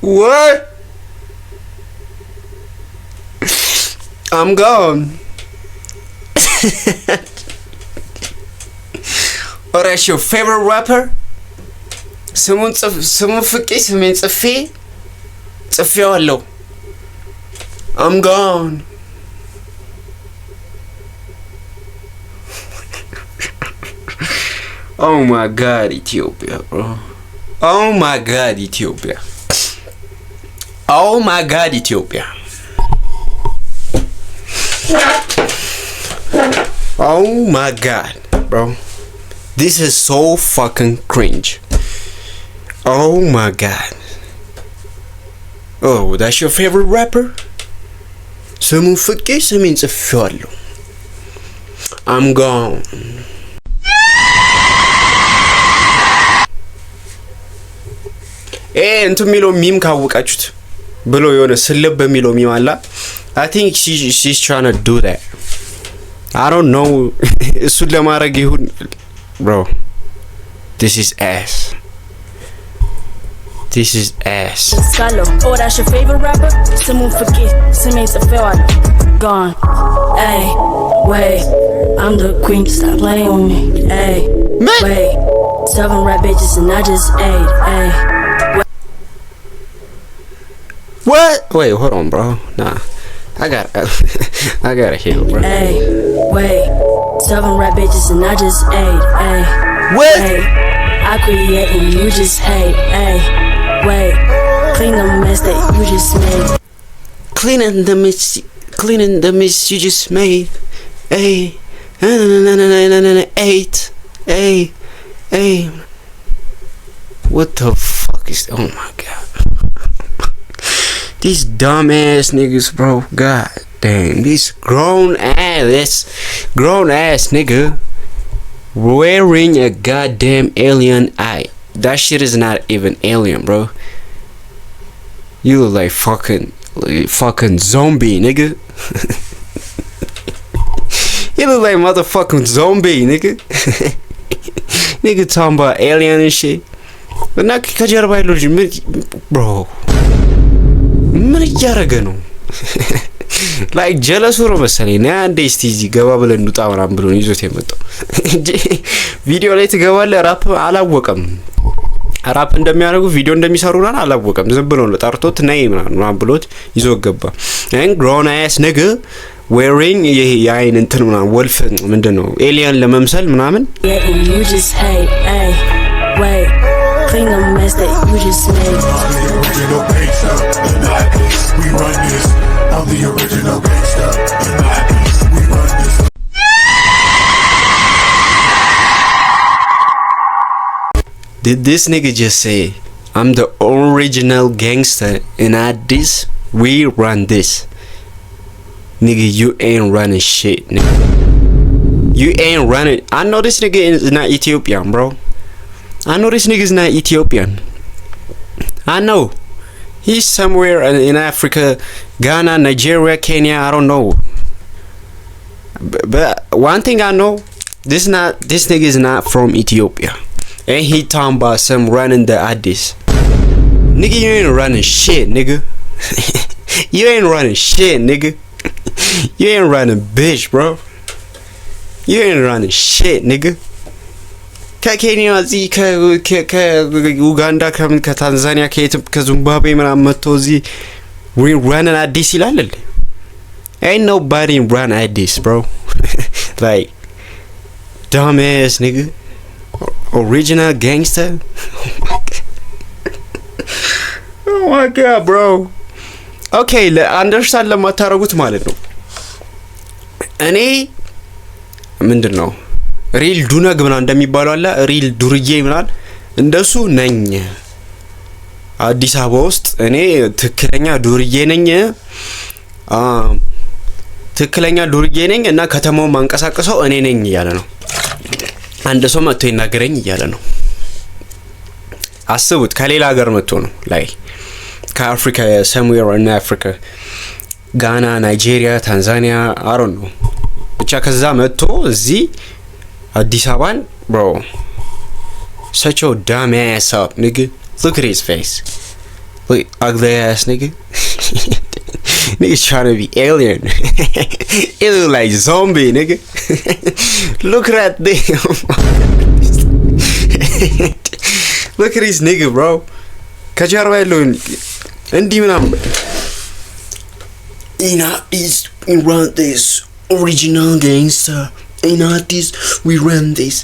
What? I'm gone. Oh, that's your favorite rapper? Someone forget, someone Tsafé. I'm gone. Oh my god, Ethiopia, bro. Oh my god, Ethiopia. Oh my god, Ethiopia. Oh my god, bro. This is so fucking cringe. Oh my god. Oh, that's your favorite rapper? Someone forget, someone Tsafé. I'm gone. እንትን የሚለው ሚም ካወቃችሁት ብሎ የሆነ ስለብ በሚለው ሚም አላ I think she's trying to do that. I don't know. እሱን ለማድረግ ይሁን bro. This is ass. This is ass. Scalo, oh that's your favorite rapper? Someone forget, someone Tsafé. Gone. Hey, wait. I'm the queen, stop playing with me. Hey, wait. 7 rap bitches and I just ate. Hey. What? Wait, hold on, bro. Nah, I gotta heal, bro. Hey, wait, 7 rap bitches and I just ate. Hey, what? Hey, I create and you just hate. Hey, wait, clean the mess that you just made. Cleaning the mess you just made. Hey, eight. Hey, what the fuck is? Oh my god. These dumbass niggas, bro. God damn. This grown ass nigga wearing a goddamn alien eye. That shit is not even alien, bro. You look like fucking zombie, nigga. You look like motherfucking zombie, nigga. nigga talking about alien and shit. እና ከጀርባ ያለው ልጅ ምን bro ምን እያደረገ ነው? like jealous ሆኖ መሰለኝ ና አንዴ እስቲ እዚህ ገባ ብለን እንውጣ ምናምን ብሎ ይዞት የመጣው ቪዲዮ ላይ ትገባለህ። ራፕ አላወቀም። ራፕ እንደሚያደርጉ ቪዲዮ እንደሚሰሩና አላወቀም። ዝም ብሎ ነው ጠርቶት ነይ ምናምን ብሎት ይዞ ገባ። and grown ass nigga wearing የአይን እንትን ምናምን ወልፍ ምንድነው ኤሊያን ለመምሰል ምናምን you just hate ay wait clean the mess that you just made. We run this. I'm the original gangster. We run this. Did this nigga just say I'm the original gangster and at this we run this? Nigga, you ain't running shit, nigga. You ain't running. I know this nigga is not Ethiopian, bro. I know this nigga is not Ethiopian. I know. He's somewhere in Africa, Ghana, Nigeria, Kenya, I don't know. But one thing I know, this nigga is not from Ethiopia. And he talking about some running the Addis. Nigga, you ain't running shit, nigga. You ain't running shit, nigga. You ain't running bitch, bro. You ain't running shit, nigga. ከኬንያ እዚህ ከኡጋንዳ ከታንዛኒያ ከዚምባብዌ ምናምን መጥቶ እዚህ run አዲስ ይላል አይደል? Ain't nobody run Addis, bro. Like dumbass nigga. Original gangster. Oh my god, bro. Okay, understand ለማታረጉት ማለት ነው። እኔ ምንድነው ሪል ዱነግ ምናምን እንደሚባለው አለ ሪል ዱርዬ ምናምን እንደሱ ነኝ። አዲስ አበባ ውስጥ እኔ ትክክለኛ ዱርዬ ነኝ። ትክክለኛ ዱርዬ ነኝ እና ከተማው ማንቀሳቀሰው እኔ ነኝ እያለ ነው። አንድ ሰው መጥቶ ይናገረኝ እያለ ነው። አስቡት ከሌላ ሀገር መጥቶ ነው ላይ ከአፍሪካ somewhere in Africa ጋና ናይጄሪያ ታንዛኒያ I don't know ብቻ ከዛ መጥቶ እዚህ አዲስ አበባን bro such a dumb ass up nigga. Look at his face. Look ugly ass nigga. Nigga's trying to be alien. It look like zombie nigga. Look at that thing. Look at this nigga bro. ከጀርባ ያለው እንዲህ ምናምን we run this original gangster. In this we run this.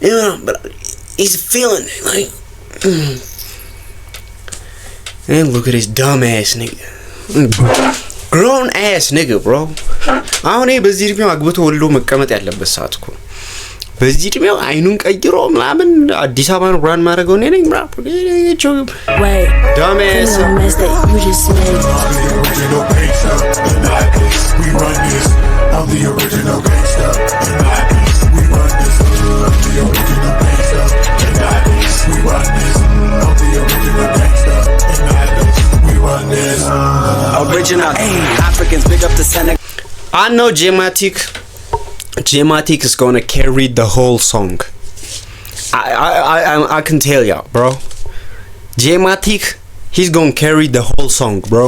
Yeah, but he's feeling it like and look at this dumb ass nigga. Grown ass nigga bro. አሁን በዚህ እድሜው አግብቶ ወልዶ መቀመጥ ያለበት ሰዓት እኮ በዚህ እድሜው አይኑን ቀይሮ ምናምን አዲስ አበባን ራን ማድረገው እኔ ነኝ bro. Dumb ass that you just made. We run this. I'm the original gangster. We run this. I'm the original gangster. We run this. I'm the original gangster. We run this. Original Africans big up the Senegal. I know J-Matic is gonna carry the whole song. I can tell ya, bro. J-Matic, he's gonna carry the whole song, bro.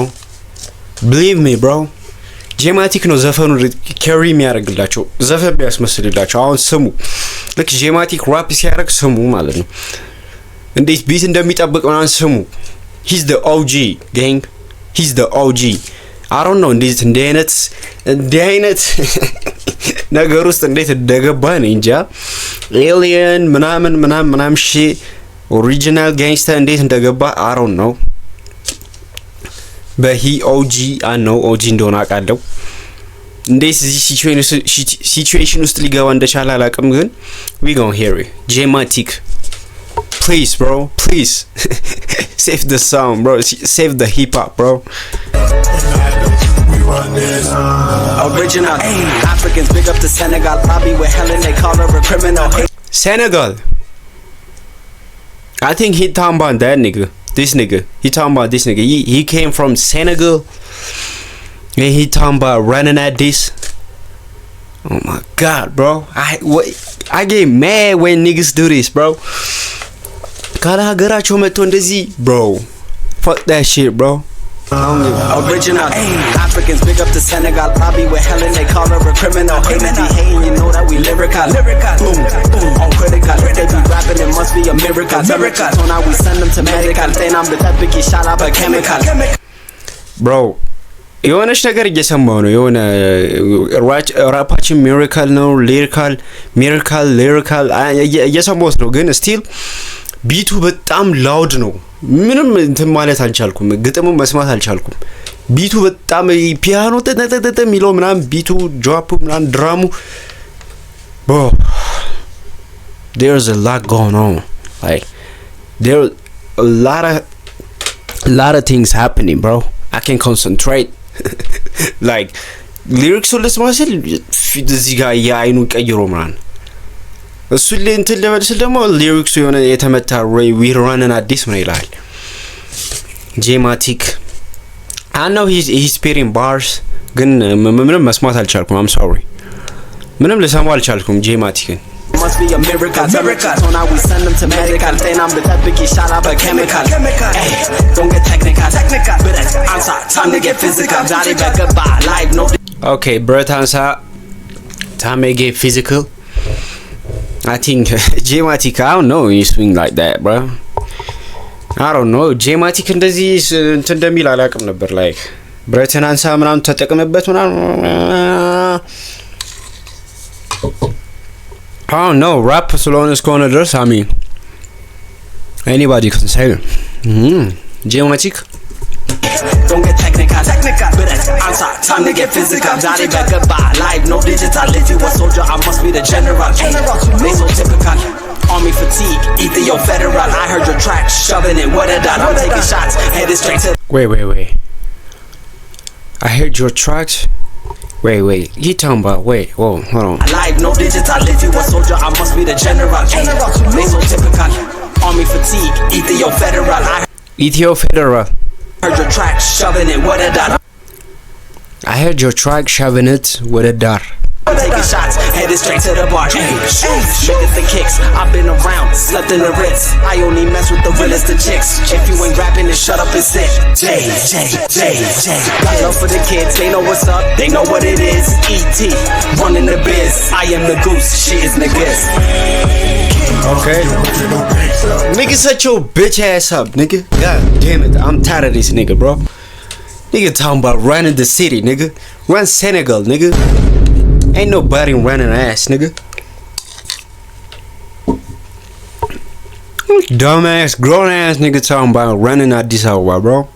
Believe me, bro. ጄማቲክ ነው ዘፈኑ ካሪ የሚያደርግላቸው ዘፈን ቢያስመስልላቸው። አሁን ስሙ ልክ ጄማቲክ ራፕ ሲያደርግ ስሙ ማለት ነው እንዴት ቢት እንደሚጠብቅ ምናምን ስሙ። he's the OG gang. he's the OG. I don't know እንዴት እንደ አይነት ነገር ውስጥ እንዴት እንደገባ ነው እንጃ። ኤሊየን ምናምን ሺ ኦሪጂናል ጋንግስተር እንዴት እንደገባ I don't know. But he OG, I know OG እንደሆነ አውቃለሁ። እንዴት እዚህ ሲቹዌሽን ውስጥ ሊገባ እንደቻለ አላውቅም ግን we gonna hear it. J-Matic, please bro, please save the sound bro, save the hip hop bro. Original Africans big up to Senegal. Lobby with Helen, they call her a criminal. Senegal. I think he talking about that nigga. This nigga. He talking about this nigga. He came from Senegal. And he talking about running at this. Oh my god, bro. I get mad when niggas do this, bro. ካለ ሀገራቸው መጥቶ እንደዚህ bro. Fuck that shit, bro. Original Africans big up to Senegal. Probably with Helen, they call her a criminal. Haters be hating, you know that we lyrical. Boom, boom, on critical. They be rapping, it must be a miracle. So now we send them to medical. Then I'm the type of shot up a chemical. Bro, የሆነች ነገር እየሰማሁ ነው። የሆነ ራፓችን ሚራክል ነው፣ ሊሪካል እየሰማሁት ነው። ግን ስቲል ቢቱ በጣም ላውድ ነው። ምንም እንትን ማለት አልቻልኩም። ግጥሙ መስማት አልቻልኩም። ቢቱ በጣም ፒያኖ ተተተተ የሚለው ምናምን ቢቱ ድሮፑ ምናምን ድራሙ bro, there's a lot going on. Like there's a lot of things happening, bro. I can concentrate. Like lyrics ለስማ ስል እዚህ ጋር የአይኑ ቀይሮ ምናምን እሱ እንትን ለመልስል ደግሞ ሊሪክሱ የሆነ የተመታ we running አዲስ ምን ይላል ጄማቲክ I know he's spitting bars ግን ምንም መስማት አልቻልኩም I'm sorry ምንም ልሰማው አልቻልኩም ጄማቲክን Must be a miracle. So now we send them to medical. Then I'm the type of shot up a chemical. Hey, don't get technical. But answer, time to get physical. Johnny back up by live, no. Okay, Brett answer, time to get physical. I think J-Matic, I don't know you swing like that, bro. I don't know. J-Matic እንደዚህ እንትን እንደሚል አላውቅም ነበር like ብረትን አንሳ ምናምን ተጠቅመበት ምናምን I don't know. Rap ስለሆነ እስከሆነ ድረስ I mean anybody can say it. J-Matic Don't get technical. But answer, time to get physical. Johnny back up by live, no digital. If you a soldier, I must be the general. They so typical. Army fatigue, Ethio federal. I heard your track, shoving it, what a dot. I'm taking shots, headed straight to. Wait. I heard your tracks. Wait. You talking about? Wait, whoa, hold on. Live, no digital. If you a soldier, I must be the general. They so typical. Army fatigue, Ethio federal. Ethio federal. Heard your track, shoving it, what a dot. I heard your track, shoving it with a dart. I'm taking shots, headed straight to the bar. Look at the kicks, I've been around, slept in the Ritz. I only mess with the realest of chicks. If you ain't rapping, then shut up and sit. J. Got love for the kids, they know what's up, they know what it is. E.T. running the biz. I am the goose, she is niggas. Okay. Nigga, shut your bitch ass up, nigga. God damn it, I'm tired of this nigga, bro. Nigga talking about running the city, nigga. Run Senegal, nigga. Ain't nobody running ass, nigga. Dumbass, grown ass nigga talking about running Addis Ababa, bro.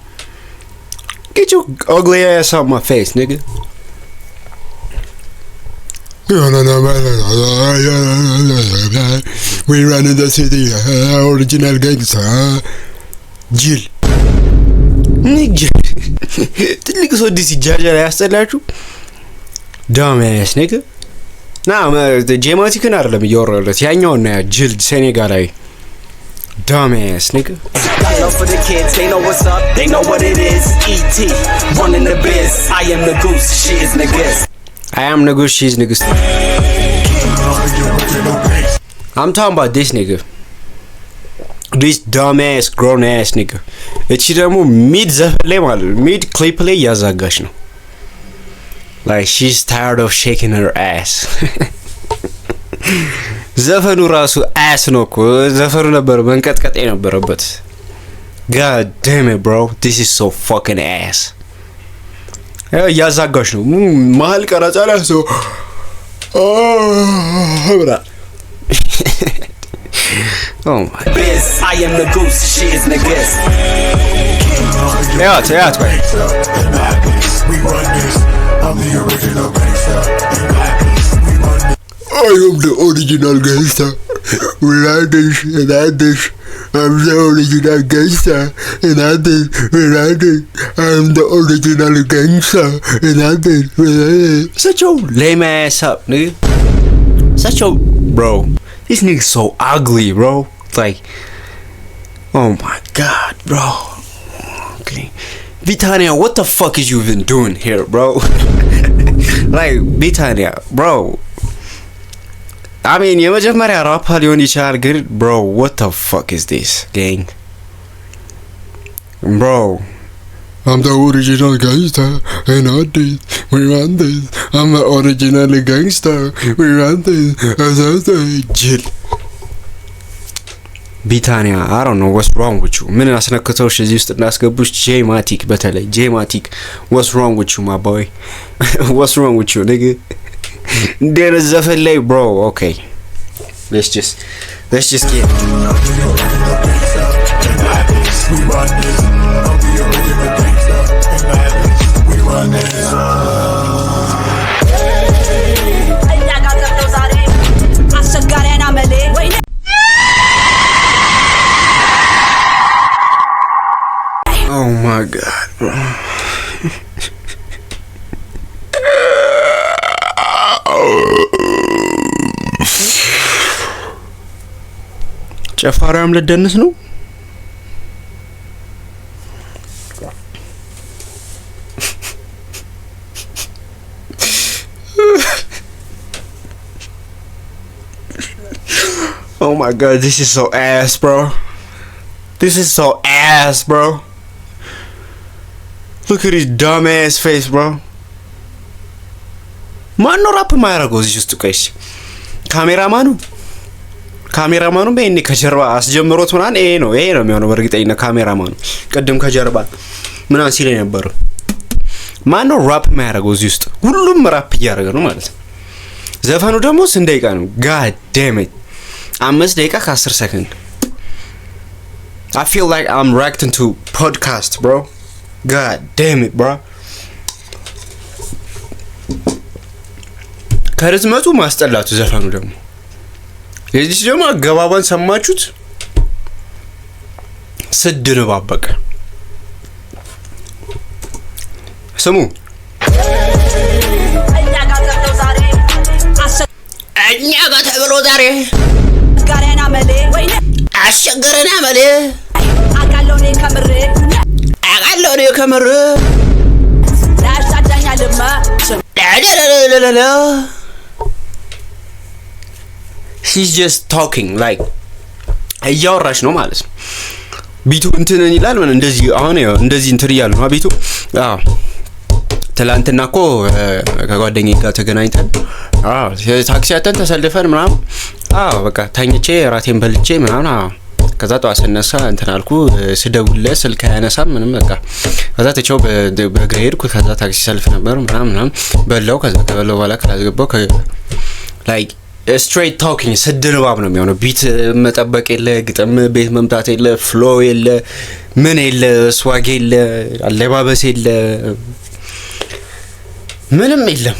Get your ugly ass out my face, nigga. We running the city, original gangster. Jill. Nigga. ትልቅ ሰው ዲሲ ጃጃ ያስጠላችሁ dumbass nigga. Nah, ጄማቲክን አይደለም እያወራሁለት ያኛውን ነው ጅል ሴኔጋላዊ dumbass nigga. Got love for the kids, they know what's up, they know what it is. E.T. running the biz. I am the goose, she is niggas. I am nigga, she's niggas. I'm talking about this nigga. This dumbass grown ass nigga. እቺ ደግሞ ሚድ ዘፈን ላይ ማለት ሚድ ክሊፕ ላይ ያዛጋሽ ነው. Like she's tired of shaking her ass. ዘፈኑ ራሱ ass ነው እኮ ዘፈኑ ነበር መንቀጥቀጥ የነበረበት. God damn it bro, this is so fucking ass. ያዛጋሽ ነው መሀል ቀረጻ ላይ ሰው Oh my biz. I am the goose, she is niggas. Yeah, man. We run this. I'm the original gangster. I am the original gangster. We run this. I'm the original gangster. I'm the original gangster. Such a lame ass up, nigga. Such a bro. This nigga's so ugly, bro. Like, oh my god, bro. Okay. Bitania, what the fuck is you even doing here, bro? Like, Bitania, bro. አሜን የመጀመሪያ ራፓ ሊሆን ይችላል ግን bro what the fuck is this gang bro I'm the original gangster and I did we run this I'm the original gangster we run this jill ቢታኒያ I don't know what's wrong with you ምን አስነክተውሽ እዚህ ውስጥ እናስገቡሽ ጄማቲክ በተለይ ጄማቲክ what's wrong with you my boy what's wrong with you nigga there is a fella bro okay let's just get We run this. I'm the original gangster. And madness. We run this. oh my god bro ጨፋራም ለደንስ ነው oh my god this is so ass bro this is so ass bro look at his dumb ass face bro ማን ነው ራፕ ማያረገው እዚህ ውስጥ ቆይሽ ካሜራማኑ በእኔ ከጀርባ አስጀምሮት ምናን ይሄ ነው የሚሆነው በርግጠኝነት ካሜራማኑ ቅድም ከጀርባ ምናን ሲል ነበር ማን ነው ራፕ ማያረገው እዚህ ውስጥ ሁሉም ራፕ እያረገ ነው ማለት ነው ዘፈኑ ደግሞ ስንት ደቂቃ ነው god damn it 5 ደቂቃ ከ10 ሰከንድ I feel like I'm reacting to podcast bro god damn it bro ከርዝመቱ ማስጠላቱ ዘፈኑ ደግሞ የዚህ ደግሞ አገባባን ሰማችሁት ስድ ነው ባበቀ ስሙ እኛ ጋር ተብሎ ዛሬ ጋሬና መሌ ወይኔ አሸገረና መሌ አቃሎኔ ከምር ዳሽታኛ ለማ ዳዳዳዳዳ he's just talking like እያወራሽ ነው ማለት ነው ቢቱ እንትን ይላል ማለት እንደዚህ አሁን እንደዚህ እንትን ይያል ነው ቢቱ ትላንትና እኮ ከጓደኛዬ ጋር ተገናኝተን ታክሲ አተን ተሰልፈን ምናምን በቃ ታኝቼ ራቴን በልቼ ምናምን ከዛ ጧት ስነሳ እንትን አልኩ ስደውልለት ስልክ አያነሳም ምንም በቃ ከዛ ተቸው በእግሬ ሄድኩ ከዛ ታክሲ ሰልፍ ነበር ምናምን በላው ከዛ ከበላው በኋላ ክላስ ገባው like straight talking ስድርባብ ነው የሚሆነው ቢት መጠበቅ የለ ግጥም ቤት መምጣት የለ ፍሎ የለ ምን የለ ስዋግ የለ አለባበስ የለ ምንም የለም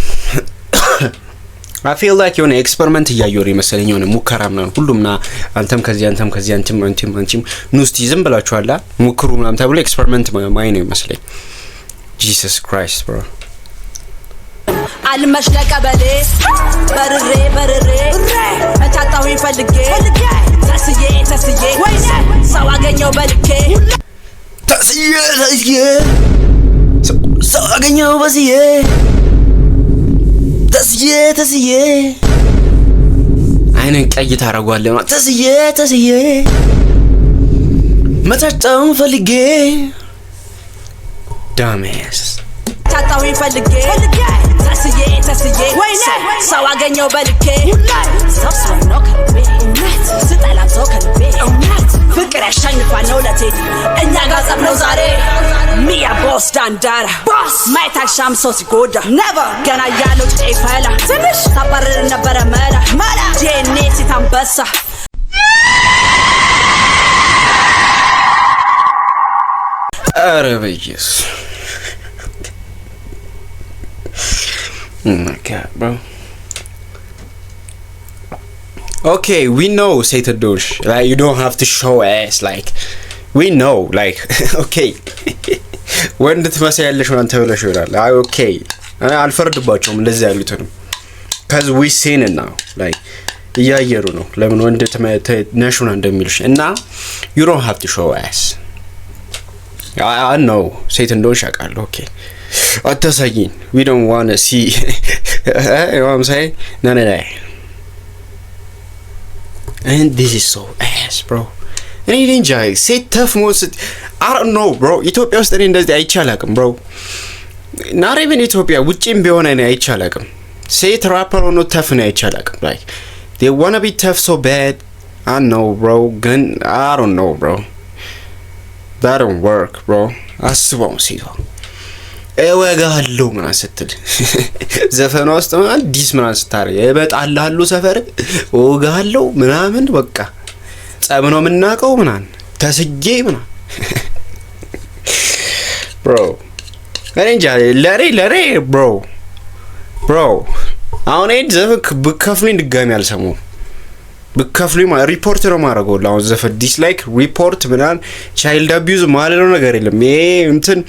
I feel like የሆነ ኤክስፐሪመንት እያየሁ መሰለኝ የሆነ ሙከራ ምናምን ሁሉምና አንተም ከዚህ አንቺም ኑስቲ ዝም ብላችኋላ ሙክሩ ምናምን ተብሎ ኤክስፐሪመንት ማይ ነው መሰለኝ Jesus Christ bro አልመሽ ለቀበሌ በርሬ እታጣው ይፈልጌ ተስዬ ወይኔ ሰው አገኘው በልኬ ሰው አገኘው በዚህ ተስዬ አይነን ቀይ ታረጋለህ ማለት ተስዬ መታጣው ፈልጌ ዳሜስ ታጣው ይፈልጌ ተስዬ ወይኔ ሰው አገኘው በልኬ ሰው ነው ከልቤ ስጠላት ሰው ከልቤ ፍቅር ያሸንፋል ነው ለቴ እኛ ጋር ጸብ ነው ዛሬ ሚያ ቦስ ዳንዳራ ማይታ ሻም ሰው ሲጎዳ ገና ያለው ጤፈላ ትንሽ ታባረር ነበረ መላ ጄኔ ሲታንበሳ ኧረ በኢየሱስ Oh my god, bro. Okay, we know Satan douche. Like you don't have to show ass. Like we know. Like okay. When did you say that? Okay. I'll forget እንደዚህ ያሉትንም cuz we seen it now. Like እያየሩ ነው ለምን ወንድ ተነሽና እንደሚልሽ እና you don't have to show ass. I know Satan douche አቃለሁ. Okay. Atasayin, we don't want to see. You know what I'm saying? No. and this is so ass bro እኔ እንጃ ሴት ተፍ ሞስ I don't know bro ኢትዮጵያ ውስጥ እኔ እንደዚህ አይቻላቅም bro not even ኢትዮጵያ ውጪም ቢሆን እኔ አይቻላቅም ሴት ራፐር ሆኖ ተፍ ነው አይቻላቅም like they want to be tough so bad I know bro ግን I don't know bro that don't work bro አስበው ሲቶ እወጋለሁ ምናምን ስትል ዘፈኗ ውስጥ አዲስ ምናምን ስታረግ እበጣልሃለሁ ሰፈር እወጋለሁ ምናምን በቃ ጸብ ነው የምናውቀው ምናምን ተስጄ ምናምን bro እንጃ ለሬ bro አሁን እኔ ዘፈን ብከፍሉኝ ድጋሚ አልሰማው ብከፍሉኝ ሪፖርት ነው ማረገው አሁን ዘፈን ዲስላይክ ሪፖርት ምናምን ቻይልድ አቢዩዝ ማለት ነው ነገር የለም ይሄ እንትን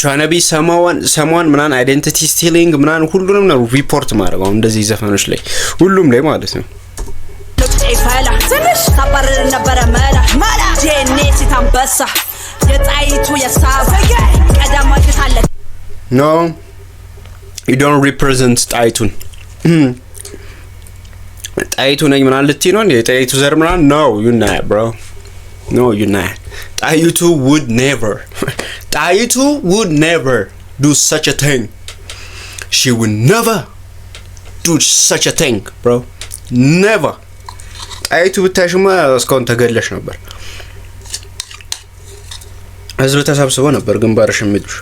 trying to be someone ምናምን identity stealing ምናምን ሁሉንም ነው ሪፖርት ማረገው እንደዚህ ዘፈኖች ላይ ሁሉም ላይ ማለት ነው ይፈላ ትንሽ ታባረር ነበር መላ ጄኔሲ ታንበሳ የጣይቱ የሳበገ ቀዳማት ታለ no you don't represent ጣይቱን ጣይቱ ነኝ ምናምን ልትይ ነው የጣይቱ ዘር ምናምን no you not bro no you not ጣይቱ would never do such a thing she would never do such a thing bro never ጣይቱ ብታሽማ እስካሁን ተገለሽ ነበር ህዝብ ተሰብስቦ ነበር ግንባርሽ ምድር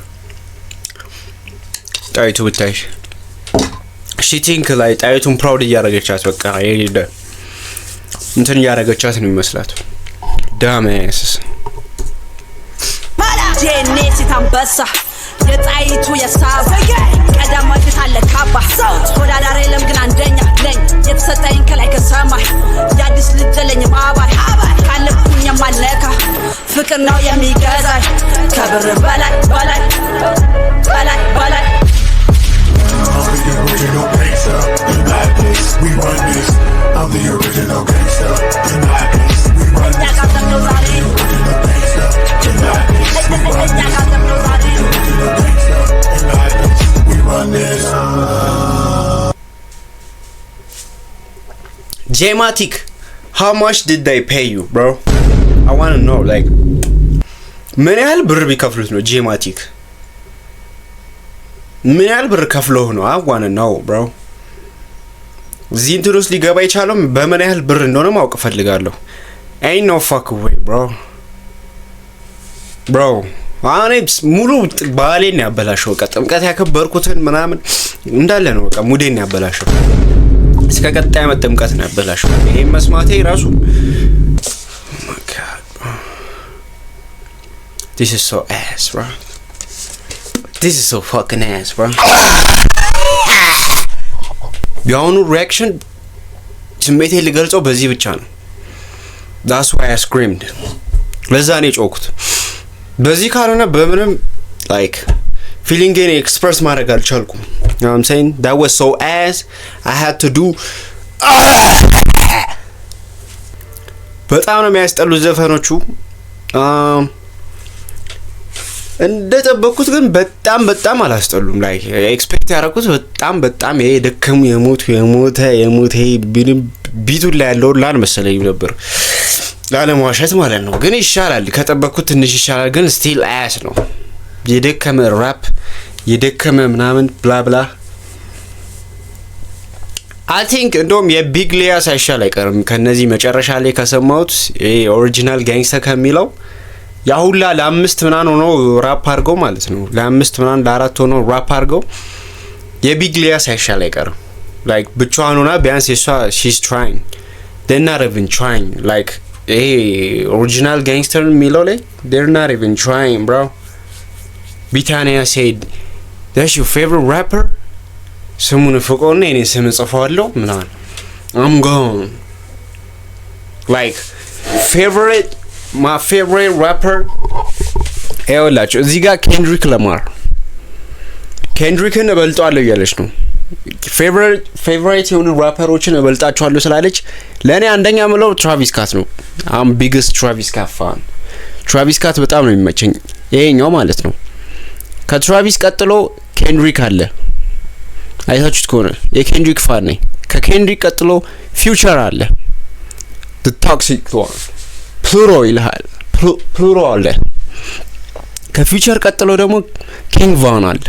ጣይቱ ብታሽ she think like ጣይቱን proud እያረገቻት በቃ ይሄደ እንትን እያረገቻት ነው የሚመስላት ዳሜስ ጄኔሲ ታንበሳ የጣይቱ የሳበገ ቀዳማት ታለ ካባ ተወዳዳሪ የለም ግን አንደኛ ነኝ የተሰጠኝ ከላይ ከሰማይ ያዲስ ልጅ ለኝ ባባይ ካለኩኝ ማለካ ፍቅር ነው የሚገዛኝ ከብር በላይ I'm the original gangsta in that place. We run this. I'm the original gangsta in that place. We run this. I'm the original gangsta in that place. We run this. I'm the original gangsta in that place. We run this. J-Matic, how much did they pay you, bro? I want to know, like, ምን ያህል ብር ቢከፍሉት ነው J-Matic? ምን ያህል ብር ከፍለው ነው? I want to know, bro. እዚህ እንትን ውስጥ ሊገባ የቻለው በምን ያህል ብር እንደሆነ ማወቅ ፈልጋለሁ። ain't no fuck way, bro. አኔ ሙሉ ባሌን ያበላሸው በቃ ጥምቀት ያከበርኩትን ምናምን እንዳለ ነው በቃ ሙዴን ያበላሸው እስከ ቀጣይ ዓመት ጥምቀት ነው ያበላሸው ይሄ መስማቴ ራሱ oh my god bro. This is so ass bro this is so fucking ass bro ያውኑ ሪአክሽን ስሜቴ ልገልጸው በዚህ ብቻ ነው that's why I screamed ለዛ ነው ጮኩት በዚህ ካልሆነ በምንም like feeling any express ማድረግ አልቻልኩም you know what I'm saying that was so ass I had to do በጣም ነው የሚያስጠሉት ዘፈኖቹ እንደጠበቅኩት ግን በጣም አላስጠሉም like ኤክስፔክት ያደረኩት በጣም ይሄ ደከሙ የሞተ ቢቱ ላይ ያለው ላን መሰለኝ ነበር ላለማዋሸት ማለት ነው ግን ይሻላል ከጠበቅኩት ትንሽ ይሻላል ግን still ass ነው የደከመ ራፕ የደከመ ምናምን ብላ I think እንደውም የቢግ ሊያ ሳይሻል አይቀርም ከነዚህ መጨረሻ ላይ ከሰማሁት ይሄ ኦሪጂናል ጋንግስተር ከሚለው ያሁላ ለአምስት ምናምን ሆኖ ራፕ አድርገው ማለት ነው ለአምስት ምናምን ለአራት ሆኖ ራፕ አድርገው የቢግ ሊያ ሳይሻል አይቀርም like ብቻዋን ሆና ቢያንስ የሷ she's trying they're not even trying like hey original gangster የሚለው ላይ they're not even trying bro Bitania said that's your favorite rapper ስሙን ፍቆና እኔ ስም ጽፈዋለሁ ምናምን I'm gone like my favorite rapper አይወላችሁ እዚህ ጋር ኬንድሪክን እበልጣለሁ እያለች ነው favorite የሆኑ ራፐሮችን እበልጣቸዋለሁ ስላለች ለኔ አንደኛ ምለው ትራቪስ ስኮት ነው I'm biggest Travis Scott fan ትራቪስ ስኮት በጣም ነው የሚመቸኝ ይሄኛው ማለት ነው ከትራቪስ ቀጥሎ ኬንድሪክ አለ አይታችሁት ከሆነ የኬንድሪክ ፋን ነኝ ከኬንድሪክ ቀጥሎ ፊውቸር አለ the toxic one ፕሉሮ ይልሃል ፕሉሮ አለ ከፊውቸር ቀጥሎ ደግሞ ኪንግ ቫን አለ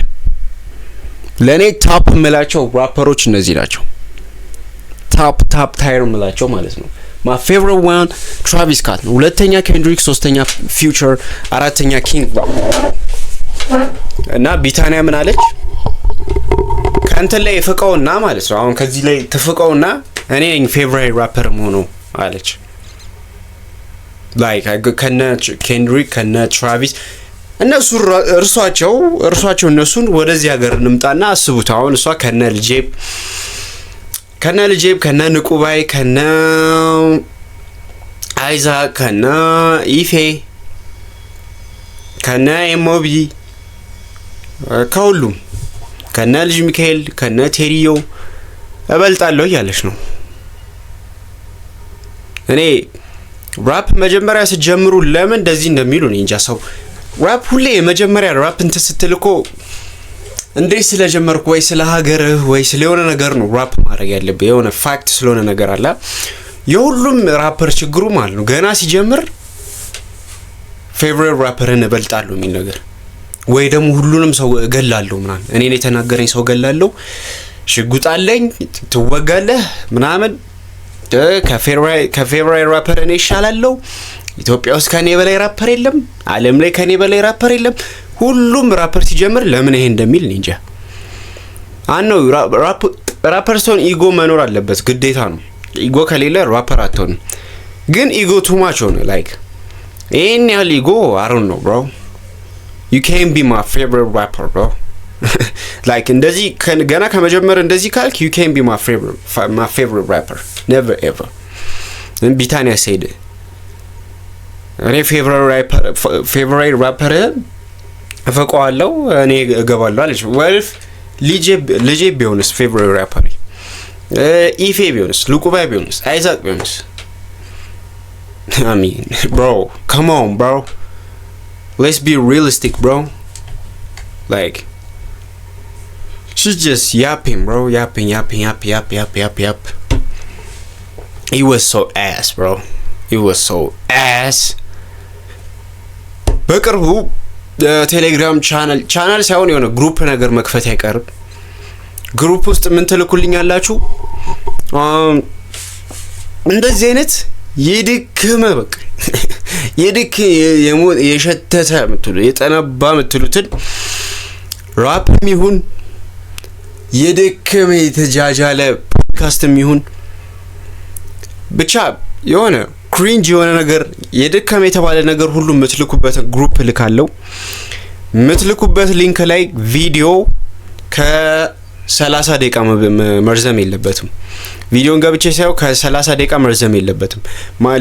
ለኔ ቶፕ ምላቸው ራፐሮች እነዚህ ናቸው ቶፕ ታየር ምላቸው ማለት ነው my favorite one Travis Scott ነው ሁለተኛ ኬንድሪክ ሶስተኛ ፊውቸር አራተኛ ኪንግ ቫን እና ቢታኒያ ምን አለች ካንተ ላይ ፍቀውና ማለት ነው አሁን ከዚህ ላይ ተፍቀውና እኔ ነኝ ፌቨራይት ራፐር ሆኖ አለች like ከነ ኬንድሪክ ከነ ትራቪስ እነሱ እርሷቸው እነሱን ወደዚህ ሀገር እንምጣና አስቡት አሁን እሷ ከነ ልጄብ ከነ ንቁባይ ከነ አይዛክ ከነ ኢፌ ከነ ኤሞቢ ከሁሉም ከነ ልጅ ሚካኤል ከነ ቴሪዮ እበልጣለሁ እያለች ነው እኔ ራፕ መጀመሪያ ሲጀምሩ ለምን እንደዚህ እንደሚሉ ነው እንጃ ሰው ራፕ ሁሌ መጀመሪያ ራፕ እንትን ስትልኮ እንዴ ስለጀመርኩ ወይ ስለ ሀገርህ ወይ ስለ የሆነ ነገር ነው ራፕ ማድረግ ያለብህ የሆነ ፋክት ስለሆነ ነገር አለ የሁሉም ራፐር ችግሩ ማለት ነው ገና ሲጀምር ፌቨራይት ራፐርን እበልጣለሁ የሚል ነገር ወይ ደግሞ ሁሉንም ሰው እገላለሁ ምናምን እኔን የተናገረኝ ሰው እገላለሁ ሽጉጣለኝ ትወጋለህ ምናምን ከፌቨራይት ራፐር እኔ ይሻላለሁ ኢትዮጵያ ውስጥ ከኔ በላይ ራፐር የለም ዓለም ላይ ከኔ በላይ ራፐር የለም ሁሉም ራፐር ሲጀምር ለምን ይሄ እንደሚል እንጃ አኖ ራፐር ሰውን ኢጎ መኖር አለበት ግዴታ ነው ኢጎ ከሌለ ራፐር አትሆንም ግን ኢጎ ቱ ማች ሆነ ላይክ ይሄን ያህል ኢጎ I don't know bro you can't be my favorite rapper bro like እንደዚህ ገና ከመጀመር እንደዚህ ካልክ you can't be my favorite rapper never ever and ቢታኒያ said እኔ favorite rapper አፈቀዋለሁ እኔ እገባለሁ አለች ወልፍ ልጄ ቢሆንስ favorite rapper ኢፌ ቢሆንስ ሉቁባይ ቢሆንስ አይዛክ ቢሆንስ I mean bro come on bro let's be realistic bro like she's just yapping bro yapping yap he was so ass bro he was so ass በቅርቡ ቴሌግራም ቻናል ሳይሆን የሆነ ግሩፕ ነገር መክፈት አይቀርም ግሩፕ ውስጥ ምን ትልኩልኛላችሁ እንደዚህ አይነት የድክመ በቃ የድክ የሸተተ ምትሉ የጠነባ ምትሉትን ራፕም ይሁን የድክመ የተጃጃለ ፖድካስትም ይሁን ብቻ የሆነ ክሪንጅ የሆነ ነገር የድክመ የተባለ ነገር ሁሉ ምትልኩበት ግሩፕ ልካለው ምትልኩበት ሊንክ ላይ ቪዲዮ ከ30 ደቂቃ መርዘም የለበትም ቪዲዮን ገብቼ ሳይው ከ30 ደቂቃ መርዘም የለበትም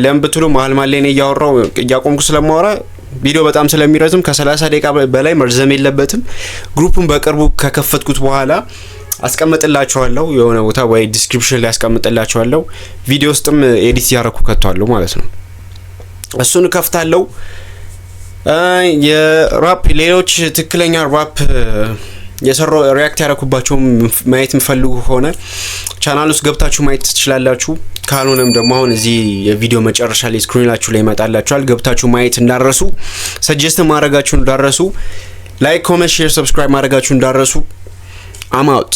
ለምን ብትሉ መሃል ላይ ነው ያወራው ያቆምኩ ስለማወራ ቪዲዮ በጣም ስለሚረዝም ከ30 ደቂቃ በላይ መርዘም የለበትም ግሩፑን በቅርቡ ከከፈትኩት በኋላ አስቀምጥላችኋለሁ የሆነ ቦታ ወይ ዲስክሪፕሽን ላይ አስቀምጥላችኋለሁ ቪዲዮ ውስጥም ኤዲት ያረኩ ከተዋለሁ ማለት ነው እሱን ከፍታለሁ የራፕ ሌሎች ትክክለኛ ራፕ የሰራው ሪአክት ያረኩባቸው ማየት ምፈልጉ ሆነ ቻናል ውስጥ ገብታችሁ ማየት ትችላላችሁ ካልሆነም ደግሞ አሁን እዚህ የቪዲዮ መጨረሻ ላይ ስክሪናችሁ ላይ ይመጣላችኋል ገብታችሁ ማየት እንዳረሱ ሰጀስት ማድረጋችሁ እንዳረሱ ላይክ ኮሜንት ሼር ሰብስክራይብ ማድረጋችሁ እንዳረሱ I'm out.